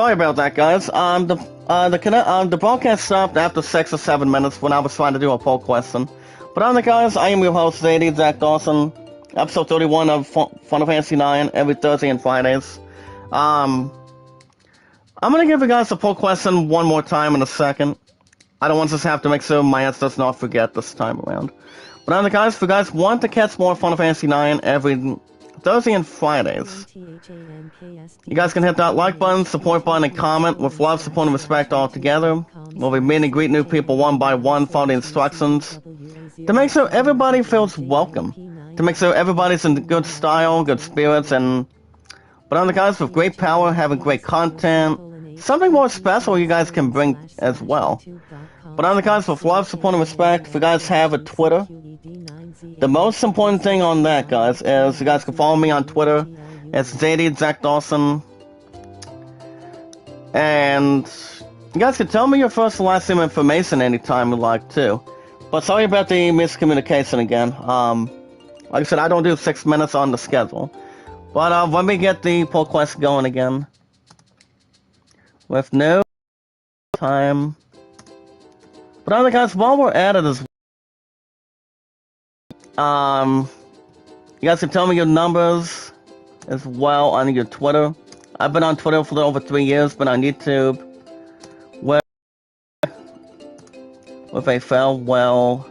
sorry about that, guys. The broadcast stopped after 6 or 7 minutes when I was trying to do a poll question. But on the guys, I am your host, Zadie, Zach Dawson. Episode 31 of Final Fantasy IX every Thursday and Fridays. I'm gonna give you guys a poll question one more time in a second. I don't want to just have to make sure my ass does not forget this time around. But on the guys, if you guys want to catch more Final Fantasy IX every Thursday and Fridays, you guys can hit that like button, support button, and comment with love, support, and respect all together. We'll be meeting and greet new people one by one, follow the instructions to make sure everybody feels welcome, to make sure everybody's in good style, good spirits, but on the guys, with great power, having great content, something more special you guys can bring as well. But on the guys, with love, support, and respect, if you guys have a Twitter, the most important thing on that, guys, is you guys can follow me on Twitter. It's Zadie, Zach Dawson. And you guys can tell me your first and last name information anytime you like, too. But sorry about the miscommunication again. Like I said, I don't do 6 minutes on the schedule. But let me get the poll quest going again. With no time. But other guys, while we're at it as you guys can tell me your numbers as well on your Twitter. I've been on Twitter for over 3 years, been on YouTube with a farewell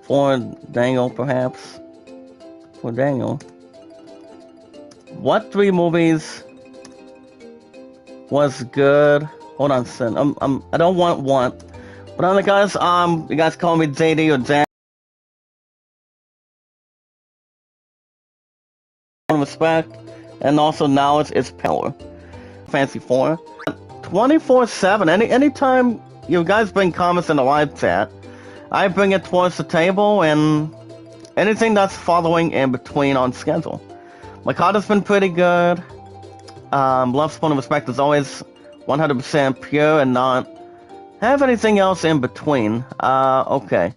for Daniel, perhaps. For Daniel. What 3 movies was good? Hold on, son. I don't want one. But on the guys, you guys call me JD or Jack. Respect and also knowledge is power. Fancy 4. 24/7. Anytime you guys bring comments in the live chat, I bring it towards the table and anything that's following in between on schedule. My card has been pretty good. Love, support, and respect is always 100% pure and not have anything else in between. Okay.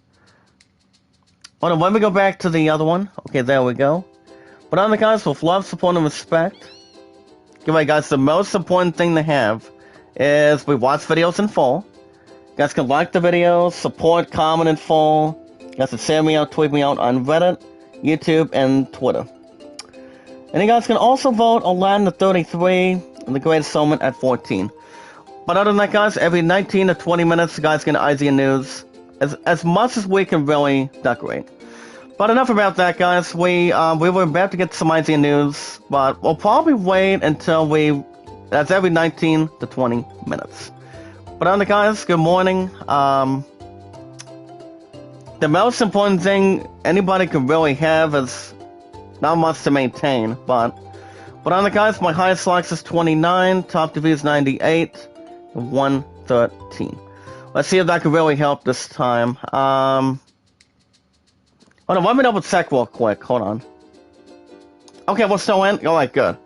Hold on, let me go back to the other one. Okay, there we go. But on the guys, with love, support, and respect, okay, guys, the most important thing to have is we watch videos in full. You guys can like the videos, support, comment in full. You guys can share me out, tweet me out on Reddit, YouTube, and Twitter. And you guys can also vote Aladdin at 33 and The Greatest Showman at 14. But other than that, guys, every 19 to 20 minutes, you guys get IGN news. As much as we can really decorate. But enough about that, guys. We were about to get some IGN news, but we'll probably wait until that's every 19 to 20 minutes. But on the guys, good morning. The most important thing anybody could really have is not much to maintain, but on the guys, my highest likes is 29, top to views 98, 113. Let's see if that could really help this time. Hold on, let me double check real quick. Hold on. Okay, we're still in? Alright, good.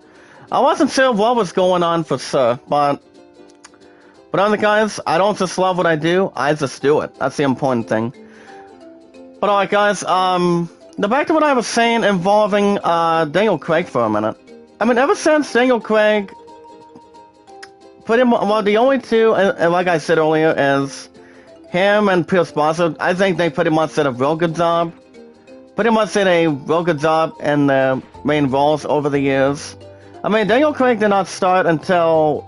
I wasn't sure what was going on for sure, but on the guys, I don't just love what I do, I just do it. That's the important thing. But alright, guys, back to what I was saying involving Daniel Craig for a minute. I mean, ever since Daniel Craig, the only two, and like I said earlier, is him and Pierce Brosnan. I think they pretty much did a real good job. Pretty much did a real good job in the main roles over the years. I mean, Daniel Craig did not start until,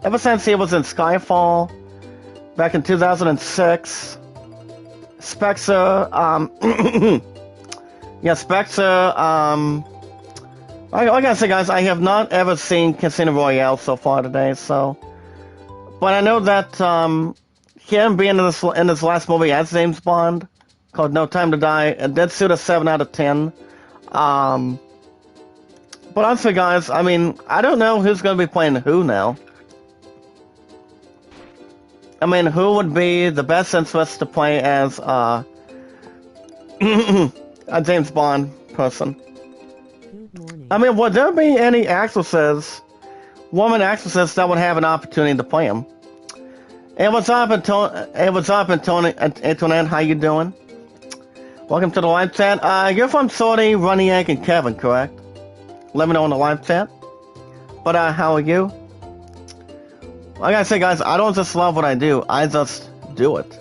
ever since he was in Skyfall, back in 2006. Spectre, yeah, Spectre, I gotta say, guys, I have not ever seen Casino Royale so far today, so, but I know that, him being in this last movie as James Bond, called No Time to Die, it did suit a 7 out of 10, but honestly, guys, I mean, I don't know who's gonna be playing who now. I mean, who would be the best interest to play as, a James Bond person? I mean, would there be any actresses, woman actresses, that would have an opportunity to play him? Hey, what's up, Antoinette? How you doing? Welcome to the live chat. You're from Sorty, Runniak, and Kevin, correct? Let me know in the live chat. But how are you? Like I say, guys, I don't just love what I do. I just do it.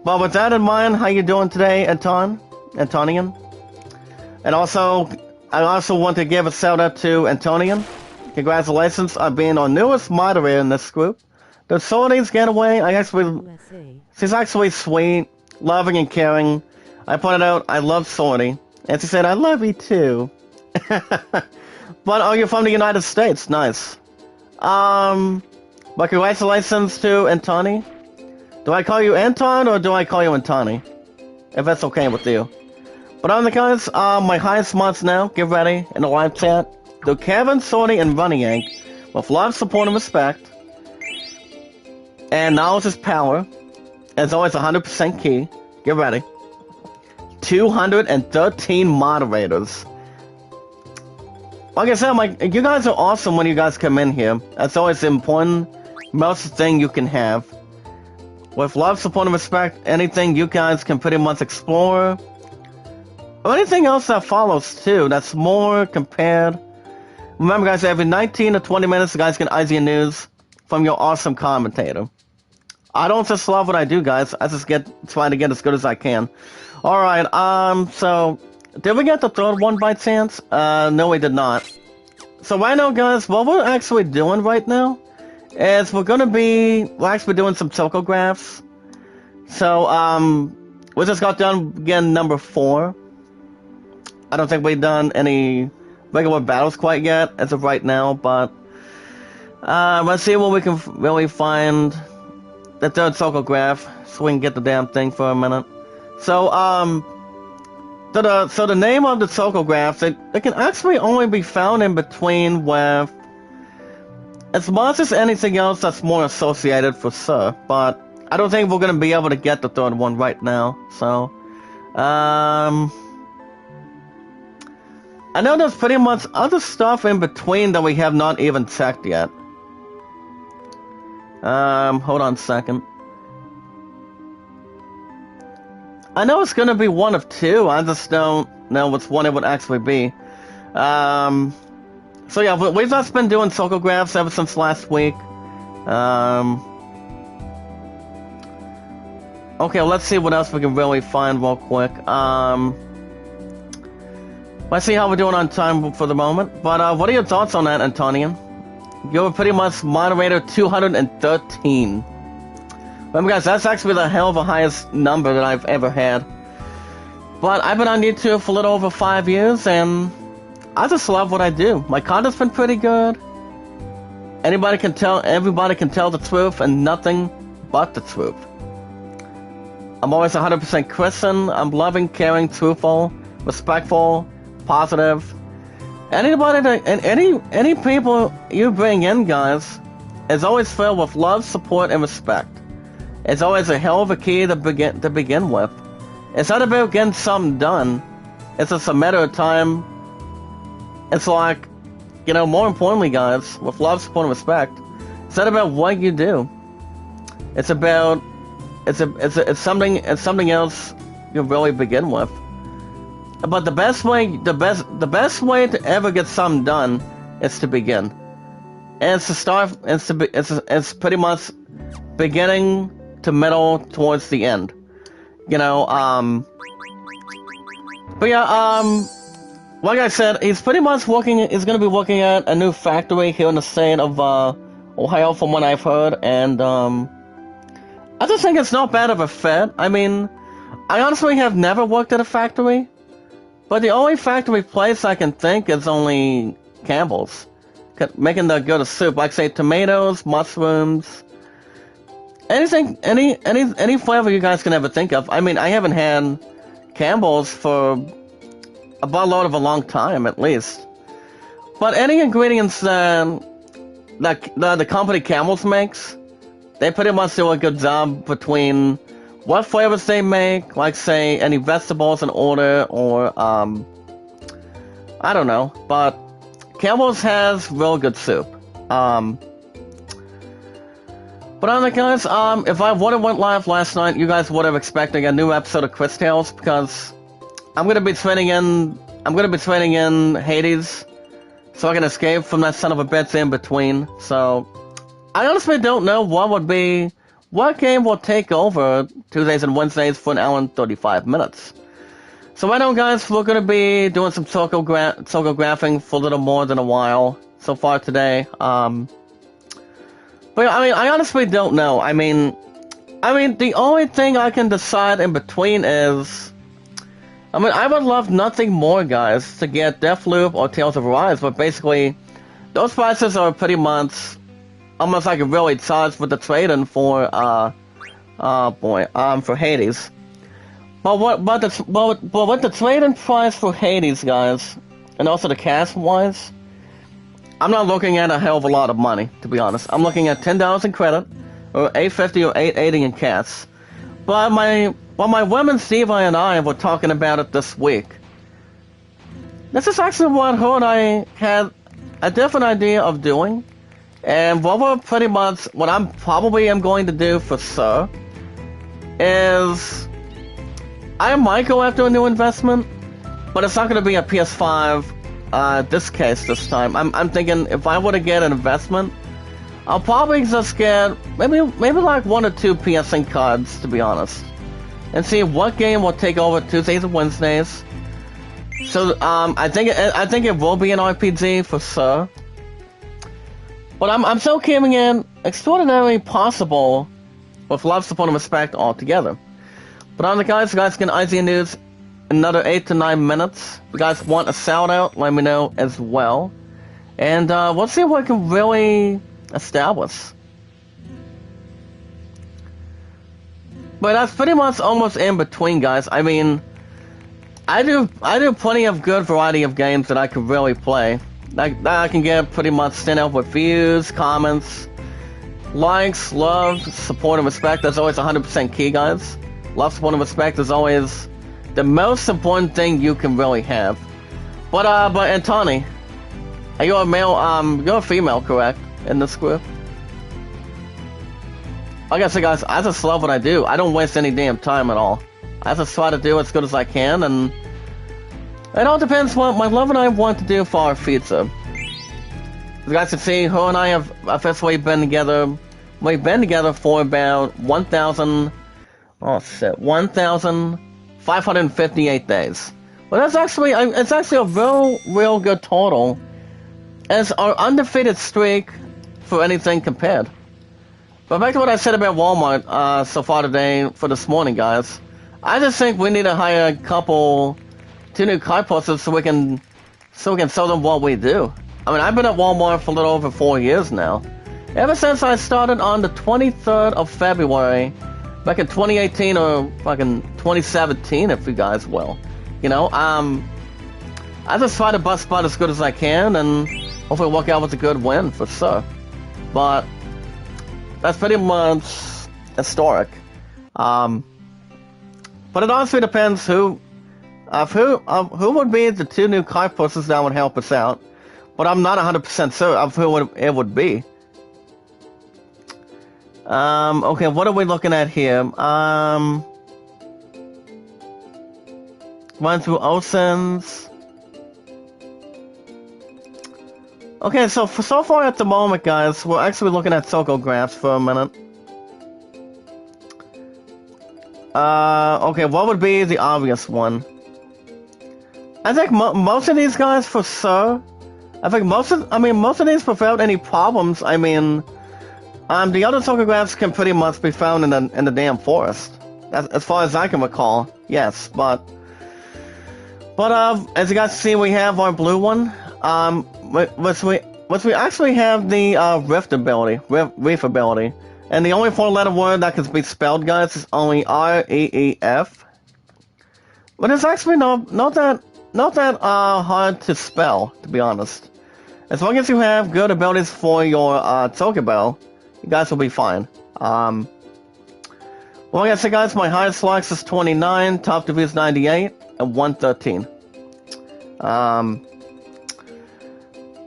But with that in mind, how you doing today, Antonian? And also, I also want to give a shout out to Antonian. Congratulations on being our newest moderator in this group. The Sorties Getaway, she's actually sweet, loving and caring. I pointed out I love Sortie, and she said, I love you too. But are you from the United States? Nice. But congratulations to Antoni. Do I call you Anton or do I call you Antoni? If that's okay with you. But on the guys, my highest mods now, get ready in the live chat. Do Kevin, Sortie, and Running Egg with love, support, and respect. And knowledge is power. As always, 100% key. Get ready. 213 moderators. Like I said, you guys are awesome when you guys come in here. That's always the important, most thing you can have. With love, support, and respect, anything you guys can pretty much explore. Or anything else that follows, too. That's more compared. Remember, guys, every 19 to 20 minutes, you guys get IGN news from your awesome commentator. I don't just love what I do, guys. I just try to get as good as I can. Alright, so... Did we get the third one by chance? No, we did not. So right now, guys, what we're actually doing right now is we're actually doing some tokographs. So, we just got done again number 4. I don't think we've done any regular battles quite yet as of right now, but let's see what we can really find the third tokograph so we can get the damn thing for a minute. So, So the name of the tokographs, it can actually only be found in between with, as much as anything else that's more associated for sure, but I don't think we're going to be able to get the third one right now, so, I know there's pretty much other stuff in between that we have not even checked yet. Hold on a second. I know it's gonna be one of two, I just don't know which one it would actually be. So yeah, we've just been doing tokographs ever since last week. Okay, let's see what else we can really find real quick. Let's see how we're doing on time for the moment. But what are your thoughts on that, Antonian? You're pretty much moderator 213. Remember, guys, that's actually the hell of a highest number that I've ever had. But I've been on YouTube for a little over 5 years, and I just love what I do. My content's been pretty good. Everybody can tell the truth, and nothing but the truth. I'm always 100% Christian. I'm loving, caring, truthful, respectful, positive. Any people you bring in, guys, is always filled with love, support, and respect. It's always a hell of a key to begin with. It's not about getting something done. It's just a matter of time. It's like, you know, more importantly, guys, with love, support, and respect, it's not about what you do. It's about it's something else you really begin with. But the best way to ever get something done is to begin. And it's to start. It's pretty much beginning to middle towards the end, you know. But yeah, like I said, he's pretty much he's gonna be working at a new factory here in the state of Ohio, from what I've heard, and I just think it's not bad of a fit. I mean, I honestly have never worked at a factory, but the only factory place I can think is only Campbell's, making the good soup, like say tomatoes, mushrooms. Anything, any flavor you guys can ever think of. I mean, I haven't had Campbell's for a buttload of a long time, at least. But any ingredients that the company Campbell's makes, they pretty much do a good job between what flavors they make, like say any vegetables in order, or I don't know. But Campbell's has real good soup. But on the guys, if I would have went live last night, you guys would have expected a new episode of Chris Tales, because I'm gonna be training in Hades so I can escape from that son of a bitch in between. So I honestly don't know what game will take over Tuesdays and Wednesdays for an hour and 35 minutes. So right now, guys, we're going to be doing some tokographing for a little more than a while so far today. But I mean, I honestly don't know. I mean, the only thing I can decide in between is, I mean, I would love nothing more, guys, to get Deathloop or Tales of Arise, but basically, those prices are pretty much almost like a really charged with the trade-in for, for Hades. But with the trade-in price for Hades, guys, and also the cash-wise, I'm not looking at a hell of a lot of money, to be honest. I'm looking at $10 in credit, or $8.50 or $8.80 in cash. But my woman Steve and I were talking about it this week. This is actually what her and I had a different idea of doing. And what I'm probably am going to do for sure is I might go after a new investment, but it's not going to be a PS5 this time. I'm thinking if I were to get an investment, I'll probably just get maybe like 1 or 2 PSN cards, to be honest, and see what game will take over Tuesdays and Wednesdays. So I think it will be an RPG for sure. But I'm still keeping it extraordinarily possible with love, support, and respect altogether. But on the guys can IGN News another 8 to 9 minutes. If you guys want a shout out, let me know as well. And we'll see what we can really establish. But that's pretty much almost in between, guys. I mean, I do plenty of good variety of games that I could really play. That I can get pretty much sent out with views, comments, likes, love, support, and respect. That's always 100% key, guys. Love, support, and respect is always the most important thing you can really have. But Antoni, are you a male? You're a female, correct? In this group? Like I said, guys, I just love what I do. I don't waste any damn time at all. I just try to do as good as I can, and it all depends what my love and I want to do for our future. As you guys can see, her and I have officially been together. We've been together for about 1,558 days. But that's actually a real good total. As our undefeated streak for anything compared. But back to what I said about Walmart so far today for this morning, guys. I just think we need to hire 2 new card posters so we can sell them what we do. I mean, I've been at Walmart for a little over 4 years now. Ever since I started on the 23rd of February, back in 2018 or fucking 2017, if you guys will. You know, I just try to bust butt as good as I can and hopefully work out with a good win for sure. But that's pretty much historic. But it honestly depends who would be the 2 new card posters that would help us out. But I'm not 100% sure of who it would be. Okay, what are we looking at here? Run through Oceans. Okay, so far at the moment, guys, we're actually looking at tokographs for a minute. Okay, what would be the obvious one? I think most of these guys for sure. I think most of these without any problems. I mean, the other tokographs can pretty much be found in the damn forest, as far as I can recall. Yes, but as you guys see, we have our blue one. Which we actually have the Rift ability, Reef ability, and the only 4-letter word that can be spelled, guys, is only REEF. But it's actually not that hard to spell, to be honest. As long as you have good abilities for your Togebo, you guys will be fine. Well, like I said, guys, my highest likes is 29, top reviews 98, and 113.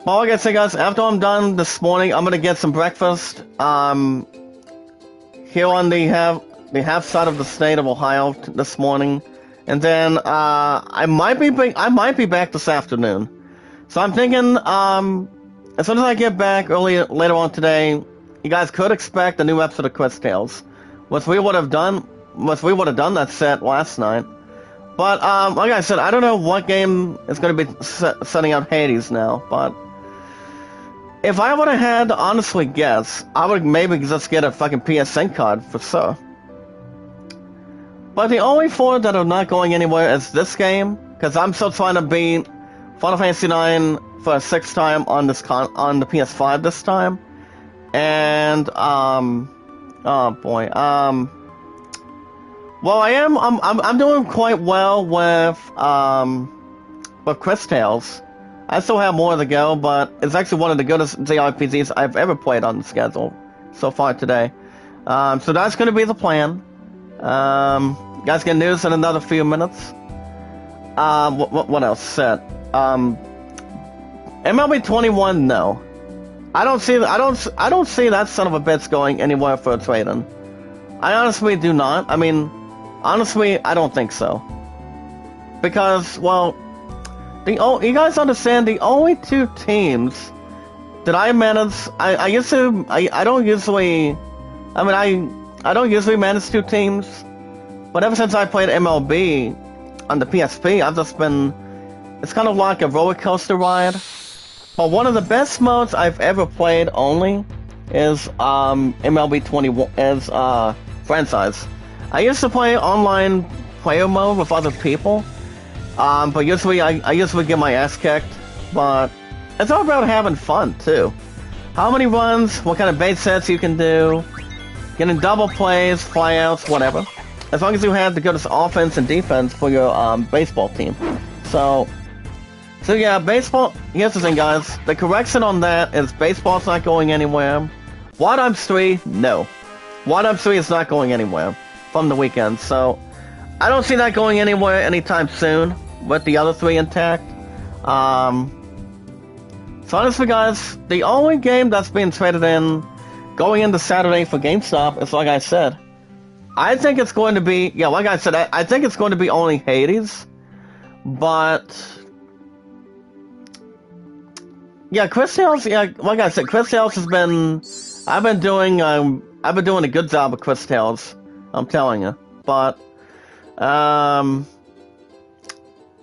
Well, like I said, guys, after I'm done this morning, I'm gonna get some breakfast. Here on the half side of the state of Ohio this morning, and then I might be back this afternoon. So I'm thinking, as soon as I get back later on today, you guys could expect a new episode of Quest Tales, which we would have done that set last night. But like I said, I don't know what game is going to be setting up Hades now. But if I would have had to honestly guess, I would maybe just get a fucking PSN card for sure. But the only 4 that are not going anywhere is this game, because I'm still trying to beat Final Fantasy IX for a 6th time on the PS5 this time, and oh boy, well, I'm doing quite well with Quest Tales. I still have more to go, but it's actually one of the goodest JRPGs I've ever played on the schedule so far today. So that's going to be the plan. You guys get news in another few minutes. What else said? MLB 21, no. I don't see that son of a bitch going anywhere for a trade-in. I honestly do not. I mean, honestly, I don't think so. Because, well, you guys understand, the only 2 teams that I manage, I don't usually manage 2 teams, but ever since I played MLB on the PSP, I've just been, it's kind of like a roller coaster ride. But one of the best modes I've ever played only is MLB 21 as franchise. I used to play online player mode with other people, but usually I usually get my ass kicked. But it's all about having fun too. How many runs, what kind of base sets you can do, getting double plays, flyouts, whatever. As long as you have the goodest offense and defense for your baseball team. So yeah, baseball. Here's the thing, guys. The correction on that is baseball's not going anywhere. Wild Ops 3, no. Wild Ops 3 is not going anywhere from the weekend. So I don't see that going anywhere anytime soon with the other 3 intact. So honestly, guys, the only game that's being traded in going into Saturday for GameStop is, like I said, I think it's going to be, yeah, like I said, I think it's going to be only Hades, but yeah, Quest Tales, yeah, like I said, Quest Tales has been, I've been doing a good job with Quest Tales, I'm telling you, but yeah,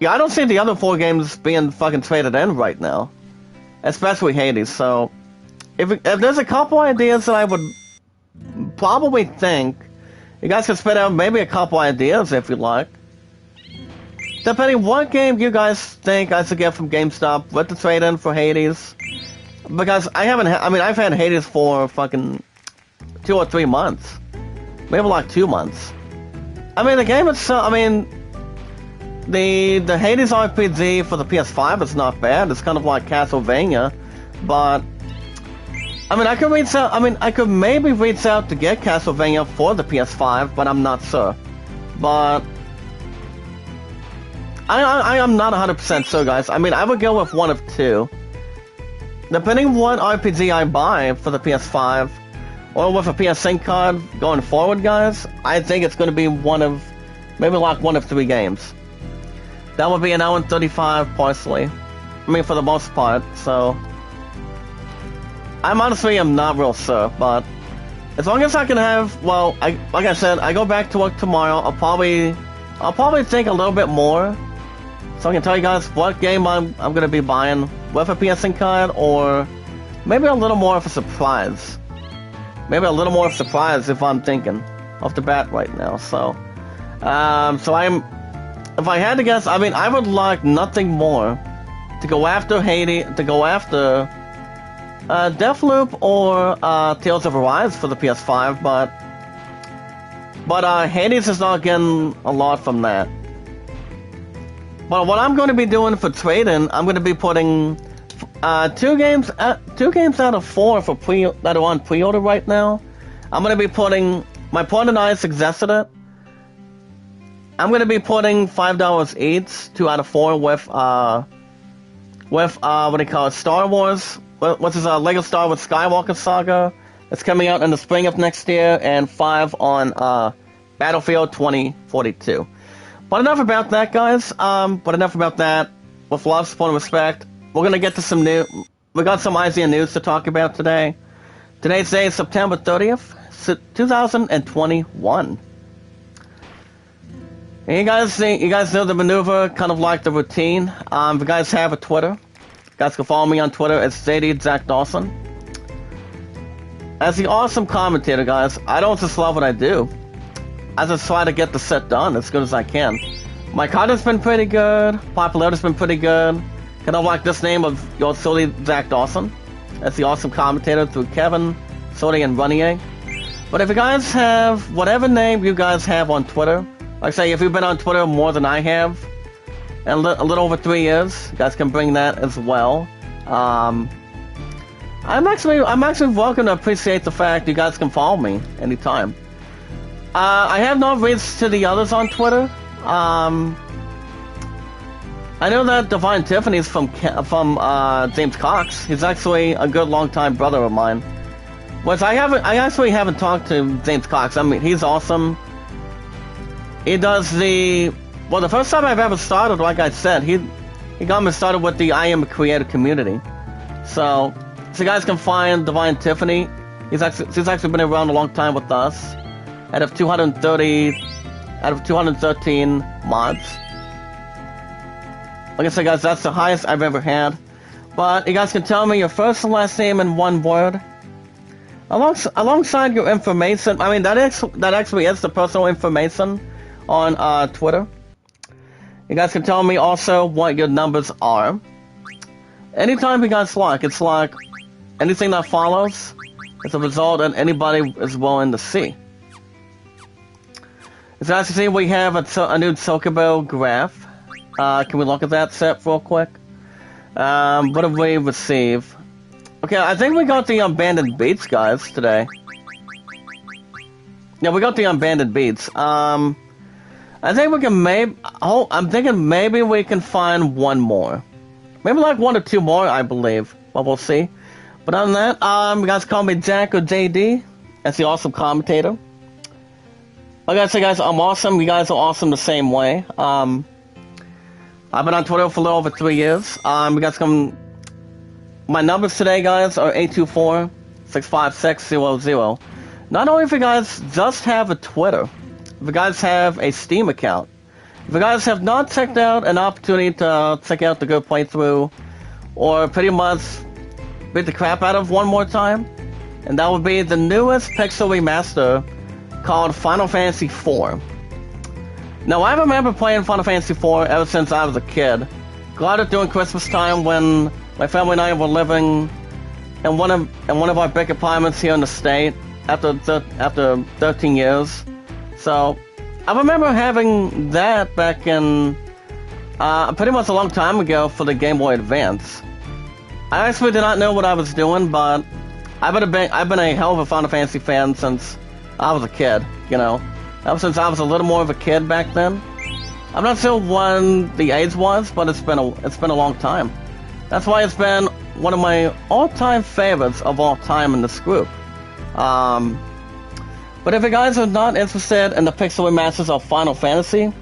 I don't see the other 4 games being fucking traded in right now, especially Hades. So if there's a couple ideas that I would probably think, you guys can spit out maybe a couple ideas if you like. Depending what game you guys think I should get from GameStop with the trade-in for Hades. Because I've had Hades for fucking 2 or 3 months. Maybe like 2 months. I mean, the game itself, I mean, the Hades RPG for the PS5 is not bad. It's kind of like Castlevania, but I mean, I could maybe reach out to get Castlevania for the PS5, but I'm not sure. But I am not 100% sure, guys. I mean, I would go with one of 2. Depending what RPG I buy for the PS5, or with a PSN card going forward, guys, I think it's going to be maybe like one of 3 games. That would be an hour and 35 partially. I mean, for the most part, so I'm honestly not real sure, but as long as I can have, well, like I said, I go back to work tomorrow. I'll probably think a little bit more, so I can tell you guys what game I'm gonna be buying with a PSN card, or maybe a little more of a surprise. Maybe a little more of a surprise if I'm thinking off the bat right now. So, if I had to guess, I mean, I would like nothing more to go after Deathloop or Tales of Arise for the PS5, but Hades is not getting a lot from that. But what I'm going to be doing for trading, I'm going to be putting 2 games out of 4 that are on pre-order right now. I'm going to be putting, my partner and I suggested it. I'm going to be putting $5 each, 2 out of 4 with what do you call it, Star Wars, which is Lego Star Wars Skywalker Saga. It's coming out in the spring of next year, and 5 on Battlefield 2042. But enough about that, guys. But enough about that. With love, support, and respect, we're gonna get to some new. We got some IZN news to talk about today. Today's day is September 30th, 2021. And you guys know the maneuver, kind of like the routine. If you guys have a Twitter, you guys can follow me on Twitter. It's JD Zach Dawson. As the awesome commentator, guys, I don't just love what I do. I just try to get the set done as good as I can. My content's been pretty good. Popularity's been pretty good. Kind of like this name of your Sody Zach Dawson. That's the awesome commentator through Kevin, Sody, and Running. But if you guys have whatever name you guys have on Twitter, like say if you've been on Twitter more than I have, and a little over 3 years, you guys can bring that as well. I'm actually welcome to appreciate the fact you guys can follow me anytime. I have not reached to the others on Twitter. I know that Divine Tiffany's from James Cox. He's actually a good longtime brother of mine. Which I actually haven't talked to James Cox. I mean, he's awesome. He does the first time I've ever started, like I said, he got me started with the I Am a Creator community. So you guys can find Divine Tiffany. She's actually been around a long time with us. Out of 213 mods. Like I said, guys, that's the highest I've ever had. But you guys can tell me your first and last name in one word. Alongside your information, I mean, that actually is the personal information on Twitter. You guys can tell me also what your numbers are. Anytime you guys like, it's like anything that follows is a result that anybody is willing to see. As you guys can see, we have a new Chocobo graph. Can we look at that set real quick? What have we received? Okay, I think we got the Abandoned Beats, guys, today. Yeah, we got the Abandoned Beats. I think we can I'm thinking maybe we can find one more. Maybe like 1 or 2 more, I believe. But we'll see. But other than that, you guys call me Jack or JD. That's the awesome commentator. Like I said, guys, I'm awesome. You guys are awesome the same way. I've been on Twitter for a little over 3 years. You guys come. My numbers today, guys, are 824-656-00. Not only if you guys just have a Twitter, if you guys have a Steam account, if you guys have not checked out an opportunity to check out the good playthrough, or pretty much beat the crap out of one more time, and that would be the newest pixel remaster called Final Fantasy IV. Now, I remember playing Final Fantasy IV ever since I was a kid. Got it during Christmas time when my family and I were living in one of our big apartments here in the state after 13 years. So, I remember having that back in pretty much a long time ago for the Game Boy Advance. I actually did not know what I was doing, but I've been a hell of a Final Fantasy fan since I was a kid, you know. Ever since I was a little more of a kid back then. I'm not sure when the age was, but it's been a long time. That's why it's been one of my all-time favorites of all time in this group. But if you guys are not interested in the pixel remasters of Final Fantasy,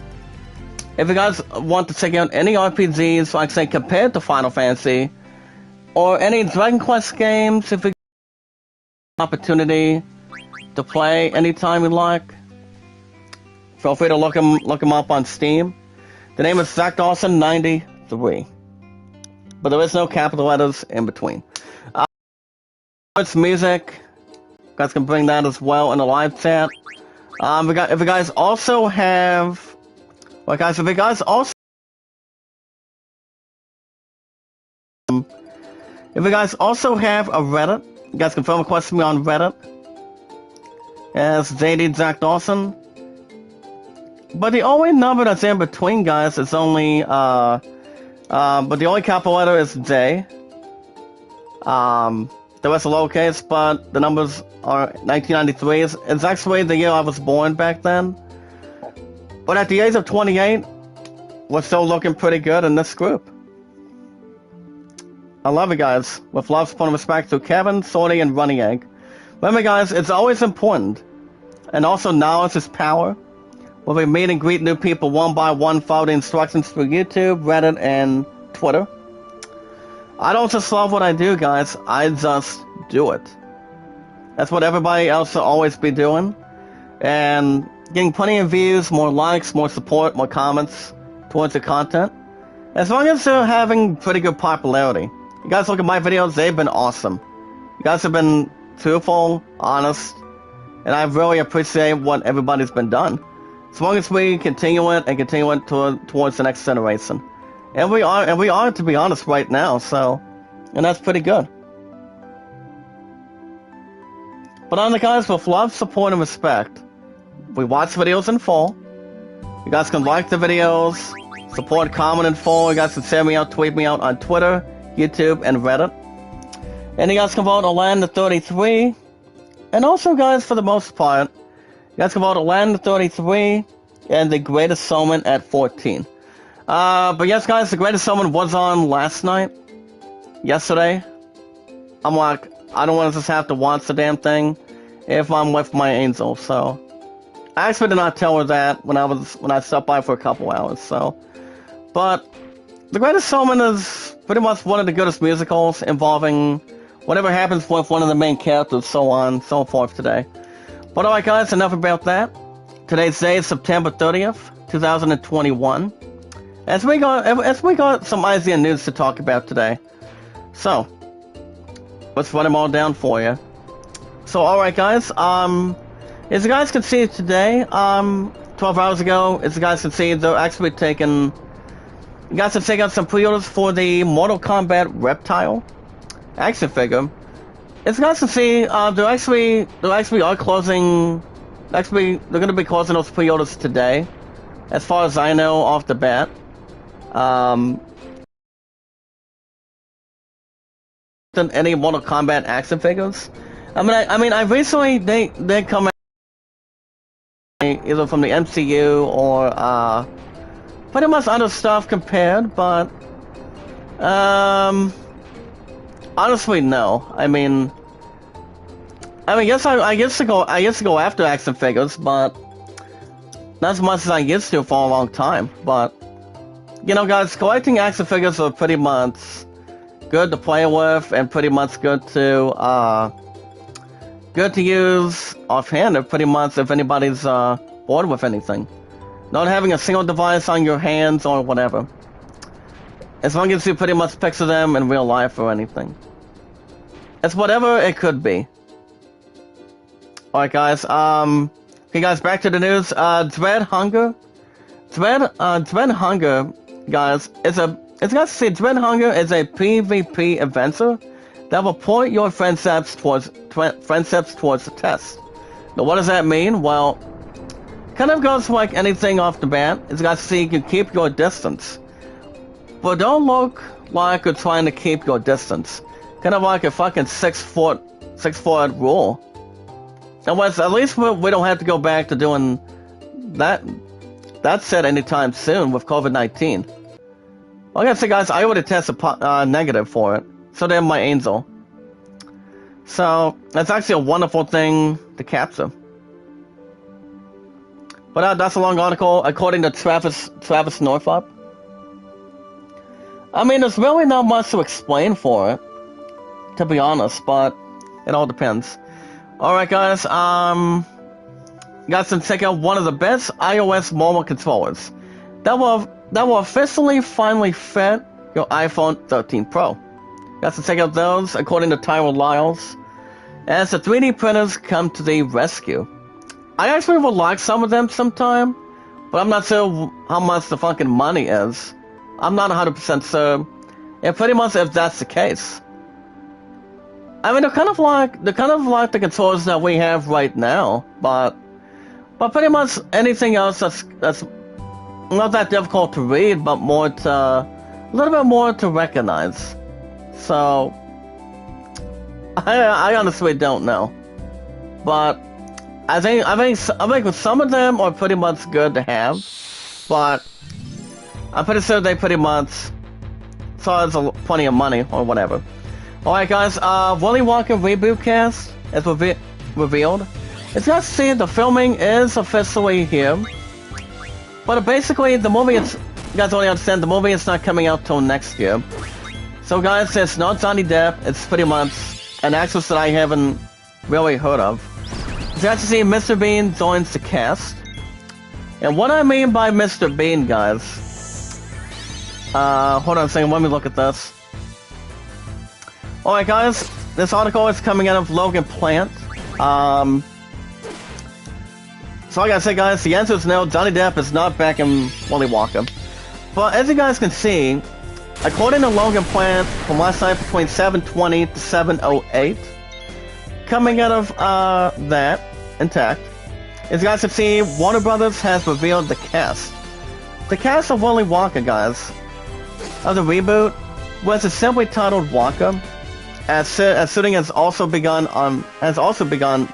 if you guys want to check out any RPGs, like say compared to Final Fantasy, or any Dragon Quest games, if you have an opportunity to play anytime you like, feel free to look him up on Steam. The name is Zach Dawson 93, but there is no capital letters in between. It's music. You guys can bring that as well in the live chat. If you guys also have, well, guys, if you guys also, have a Reddit, you guys can film a question me on Reddit. As JD Zach Dawson. But the only number that's in between, guys, is only, but the only capital letter is J. The rest are lowercase, but the numbers are 1993. It's actually the year I was born back then. But at the age of 28, we're still looking pretty good in this group. I love you guys. With love, support, and respect to Kevin, Sody, and Running Egg. Remember, guys, it's always important. And also, knowledge is power. We'll be meet and greet new people one by one, follow the instructions through YouTube, Reddit, and Twitter. I don't just love what I do, guys. I just do it. That's what everybody else will always be doing. And getting plenty of views, more likes, more support, more comments towards the content. As long as they're having pretty good popularity. You guys look at my videos, they've been awesome. You guys have been truthful, honest, and I really appreciate what everybody's been done. As long as we continue it and continue it towards the next generation. And we are, to be honest, right now, so, and that's pretty good. But on the guys, with love, support, and respect, we watch videos in full. You guys can like the videos, support, comment in full. You guys can send me out, tweet me out on Twitter, YouTube, and Reddit. And you guys can vote Land of 33. And also, guys, for the most part, you guys can vote Land of 33 and The Greatest Showman at 14. But yes, guys, The Greatest Showman was on last night. Yesterday. I'm like, I don't want to just have to watch the damn thing if I'm with my angel, so. I actually did not tell her that when I stopped by for a couple hours, so. But The Greatest Showman is pretty much one of the goodest musicals involving whatever happens with one of the main characters, so on, so forth today. But alright guys, enough about that. Today's day is September 30th, 2021. As we got some IZN news to talk about today. So, let's run them all down for you. So, alright guys, as you guys can see today, 12 hours ago, as you guys can see, they're actually taking, you guys can take out some pre-orders for the Mortal Kombat Reptile action figure. As you guys can see, they actually are closing, they're going to be closing those pre-orders today, as far as I know off the bat. Than any Mortal Kombat action figures. I mean, I recently they come out either from the MCU or pretty much other stuff compared, but honestly, no. I mean, yes, I used to go after action figures, but not as much as I used to for a long time. But you know, guys, collecting action figures are pretty much good to play with and pretty much good to use offhand. Or pretty much if anybody's bored with anything, not having a single device on your hands or whatever. As long as you pretty much picture them in real life or anything. It's whatever it could be. Alright guys, okay guys, back to the news. Dread Hunger, guys, Dread Hunger is a PvP adventure that will point your friendships towards the test. Now what does that mean? Well, kind of goes like anything off the bat. As you guys see, you can keep your distance. But don't look like you're trying to keep your distance. Kind of like a fucking 6 foot rule. And at least we don't have to go back to doing that said anytime soon with COVID-19. Like I said, guys, I already tested negative for it. So did my angel. So that's actually a wonderful thing to capture. But that's a long article, according to Travis Northup. I mean, there's really not much to explain for it, to be honest, but it all depends. Alright guys, you guys can check out one of the best iOS mobile controllers that will officially finally fit your iPhone 13 Pro. You guys can check out those, according to Tyler Lyles, as the 3D printers come to the rescue. I actually would like some of them sometime, but I'm not sure how much the fucking money is. I'm not 100% sure, and pretty much if that's the case. I mean, they're kind of like the controllers that we have right now, but pretty much anything else that's not that difficult to read, but a little bit more to recognize. So I honestly don't know, but I think some of them are pretty much good to have, but I'm pretty sure they pretty much saw there's plenty of money or whatever. Alright guys, Willy Wonka reboot cast is revealed. As you guys see, the filming is officially here. But basically, the movie is, you guys only understand, the movie is not coming out till next year. So guys, it's not Johnny Depp, it's pretty much an actress that I haven't really heard of. So as you see, Mr. Bean joins the cast. And what I mean by Mr. Bean, guys... hold on a second, let me look at this. Alright guys, this article is coming out of Logan Plant. So like I said guys, the answer is no, Johnny Depp is not back in Willy Wonka. But as you guys can see, according to Logan Plant, from last night between 7:20 to 7:08, coming out of that, intact, as you guys can see, Warner Brothers has revealed the cast. The cast of Willy Wonka, guys, of the reboot, was simply titled Wonka, as shooting has also begun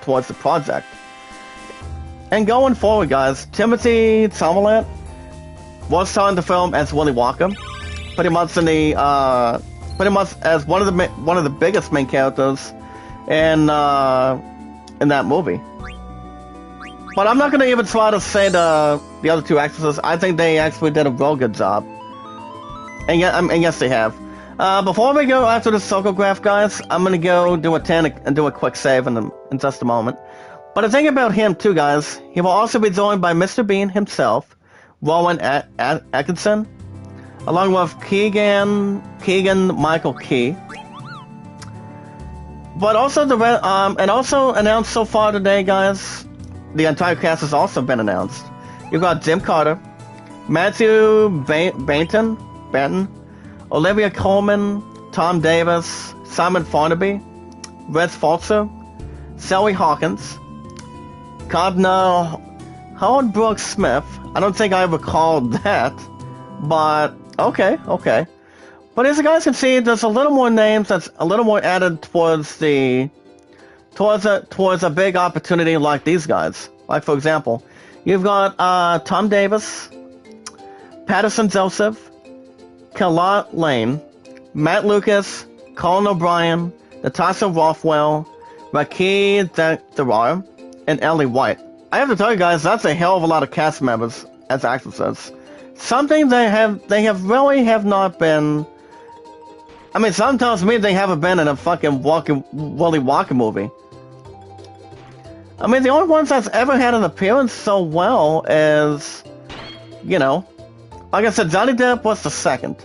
towards the project. And going forward, guys, Timothy Chalamet was starring the film as Willy Wonka, pretty much as one of the biggest main characters in that movie. But I'm not gonna even try to say the other two actresses. I think they actually did a real good job, and yes, they have. Before we go after the Sokograph, guys, I'm gonna go do a quick save in just a moment. But the thing about him too, guys, he will also be joined by Mr. Bean himself, Rowan Atkinson, along with Keegan Michael Key. But also and also announced so far today, guys, the entire cast has also been announced. You've got Jim Carter, Matthew Banton, Olivia Colman, Tom Davis, Simon Farnaby, Reg Falzer, Sally Hawkins, Cardinal Howard Brooks Smith. I don't think I recalled that, but okay. But as you guys can see, there's a little more names that's a little more added towards a big opportunity like these guys. Like for example, you've got Tom Davis, Patterson Joseph, Kala Lane, Matt Lucas, Colin O'Brien, Natasha Rothwell, Rakhi Darar, and Ellie White. I have to tell you guys, that's a hell of a lot of cast members as actresses. Something they really have not been. I mean, some tells me they haven't been in a fucking Willy Wonka movie. I mean, the only ones that's ever had an appearance so well is, like I said, Johnny Depp was the second.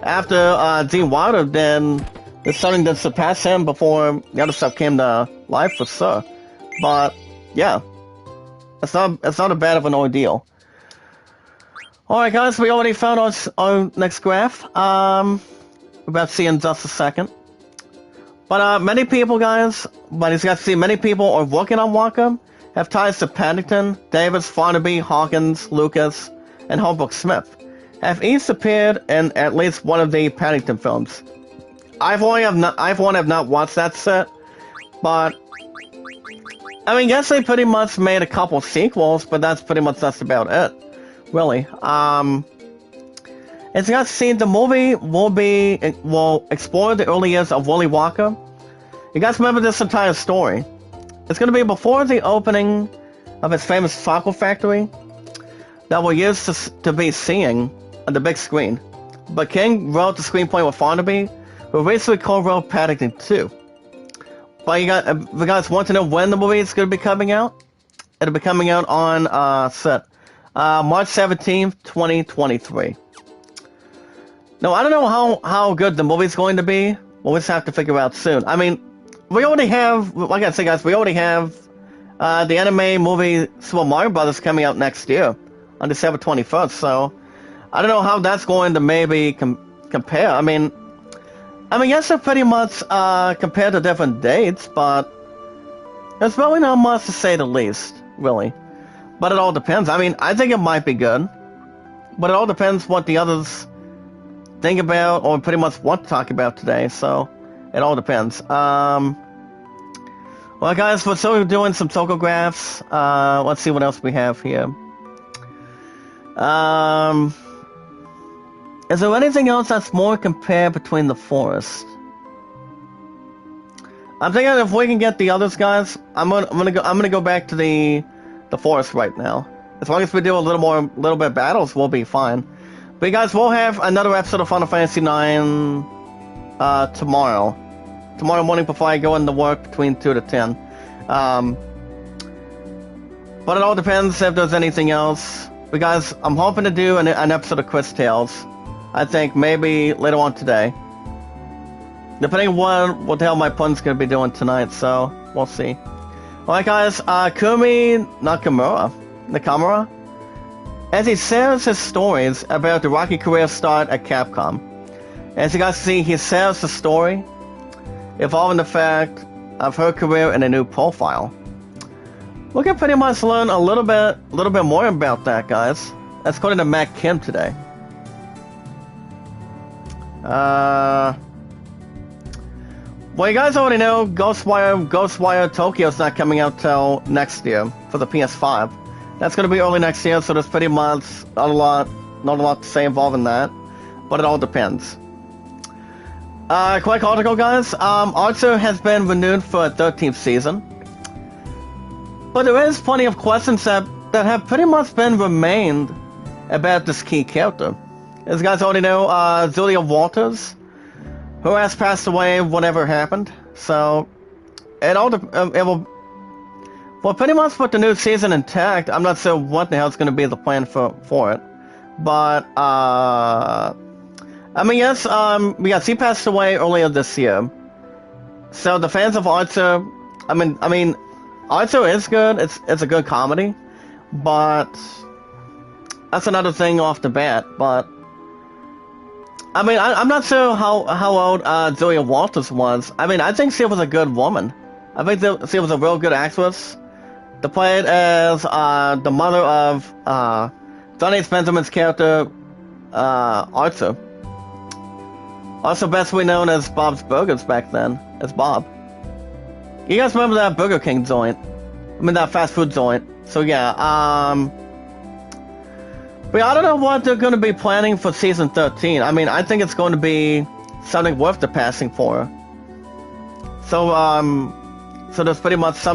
After Gene Wilder, then there's something that surpassed him before the other stuff came to life for sure. But yeah, it's not a bad of an ordeal. Alright guys, we already found our next graph. We're about to see in just a second. But many people, guys, as you guys see, many people are working on Wonka, have ties to Paddington, Davis, Farnaby, Hawkins, Lucas, and Holbrook Smith, have each appeared in at least one of the Paddington films. I have not watched that set, but I mean, yes, they pretty much made a couple sequels, but that's pretty much just about it, really. As you guys see, the movie will explore the early years of Willy Wonka. You guys remember this entire story? It's going to be before the opening of his famous chocolate factory that we're used to be seeing on the big screen. But King wrote the screenplay with Farnaby, who recently co-wrote Paddington 2. But you guys want to know when the movie is going to be coming out? It'll be coming out on March 17th, 2023. Now, I don't know how good the movie's going to be. We'll just have to figure out soon. I mean, we already have, like I said, guys, the anime movie Super Mario Brothers coming out next year on December 21st. So, I don't know how that's going to maybe compare. I mean, yes, they're pretty much compared to different dates, but there's really not much to say the least, really. But it all depends. I mean, I think it might be good, but it all depends what the others think about or pretty much want to talk about today, so it all depends. Well, guys, we're still doing some tokographs. Let's see what else we have here. Is there anything else that's more compared between the forest? I'm thinking if we can get the others, guys, I'm gonna go back to the forest right now. As long as we do a little bit of battles, we'll be fine. But you guys, we'll have another episode of Final Fantasy IX tomorrow. Tomorrow morning before I go into work between 2 to 10. But it all depends if there's anything else. Because I'm hoping to do an episode of Chris Tales. I think maybe later on today. Depending on what the hell my pun's gonna be doing tonight, so we'll see. Alright guys, Kumi Nakamura, as he shares his stories about the rocky career start at Capcom. As you guys see, he shares the story involving the fact of her career in a new profile. We can pretty much learn a little bit more about that, guys. That's according to Matt Kim today. Well, you guys already know Ghostwire Tokyo's not coming out till next year for the PS5. That's going to be early next year, so there's pretty much not a lot to say involving that, but it all depends. Quick article, guys. Archer has been renewed for a 13th season, but there is plenty of questions that have pretty much been remained about this key character. As you guys already know, Julia Walters, who has passed away whatever happened, so it will. Well, pretty much with the new season intact, I'm not sure what the hell's going to be the plan for it, but I mean, yes, she passed away earlier this year, so the fans of Archer, I mean, Archer is good. It's a good comedy, but that's another thing off the bat. But I mean, I'm not sure how old Julia Walters was. I mean, I think she was a good woman. I think she was a real good actress. To play it as the mother of Johnny Benjamin's character, Archer. Also best known as Bob's Burgers back then, as Bob. You guys remember that Burger King joint? I mean, that fast food joint. So yeah, but I don't know what they're going to be planning for season 13. I mean, I think it's going to be something worth the passing for. So, so there's pretty much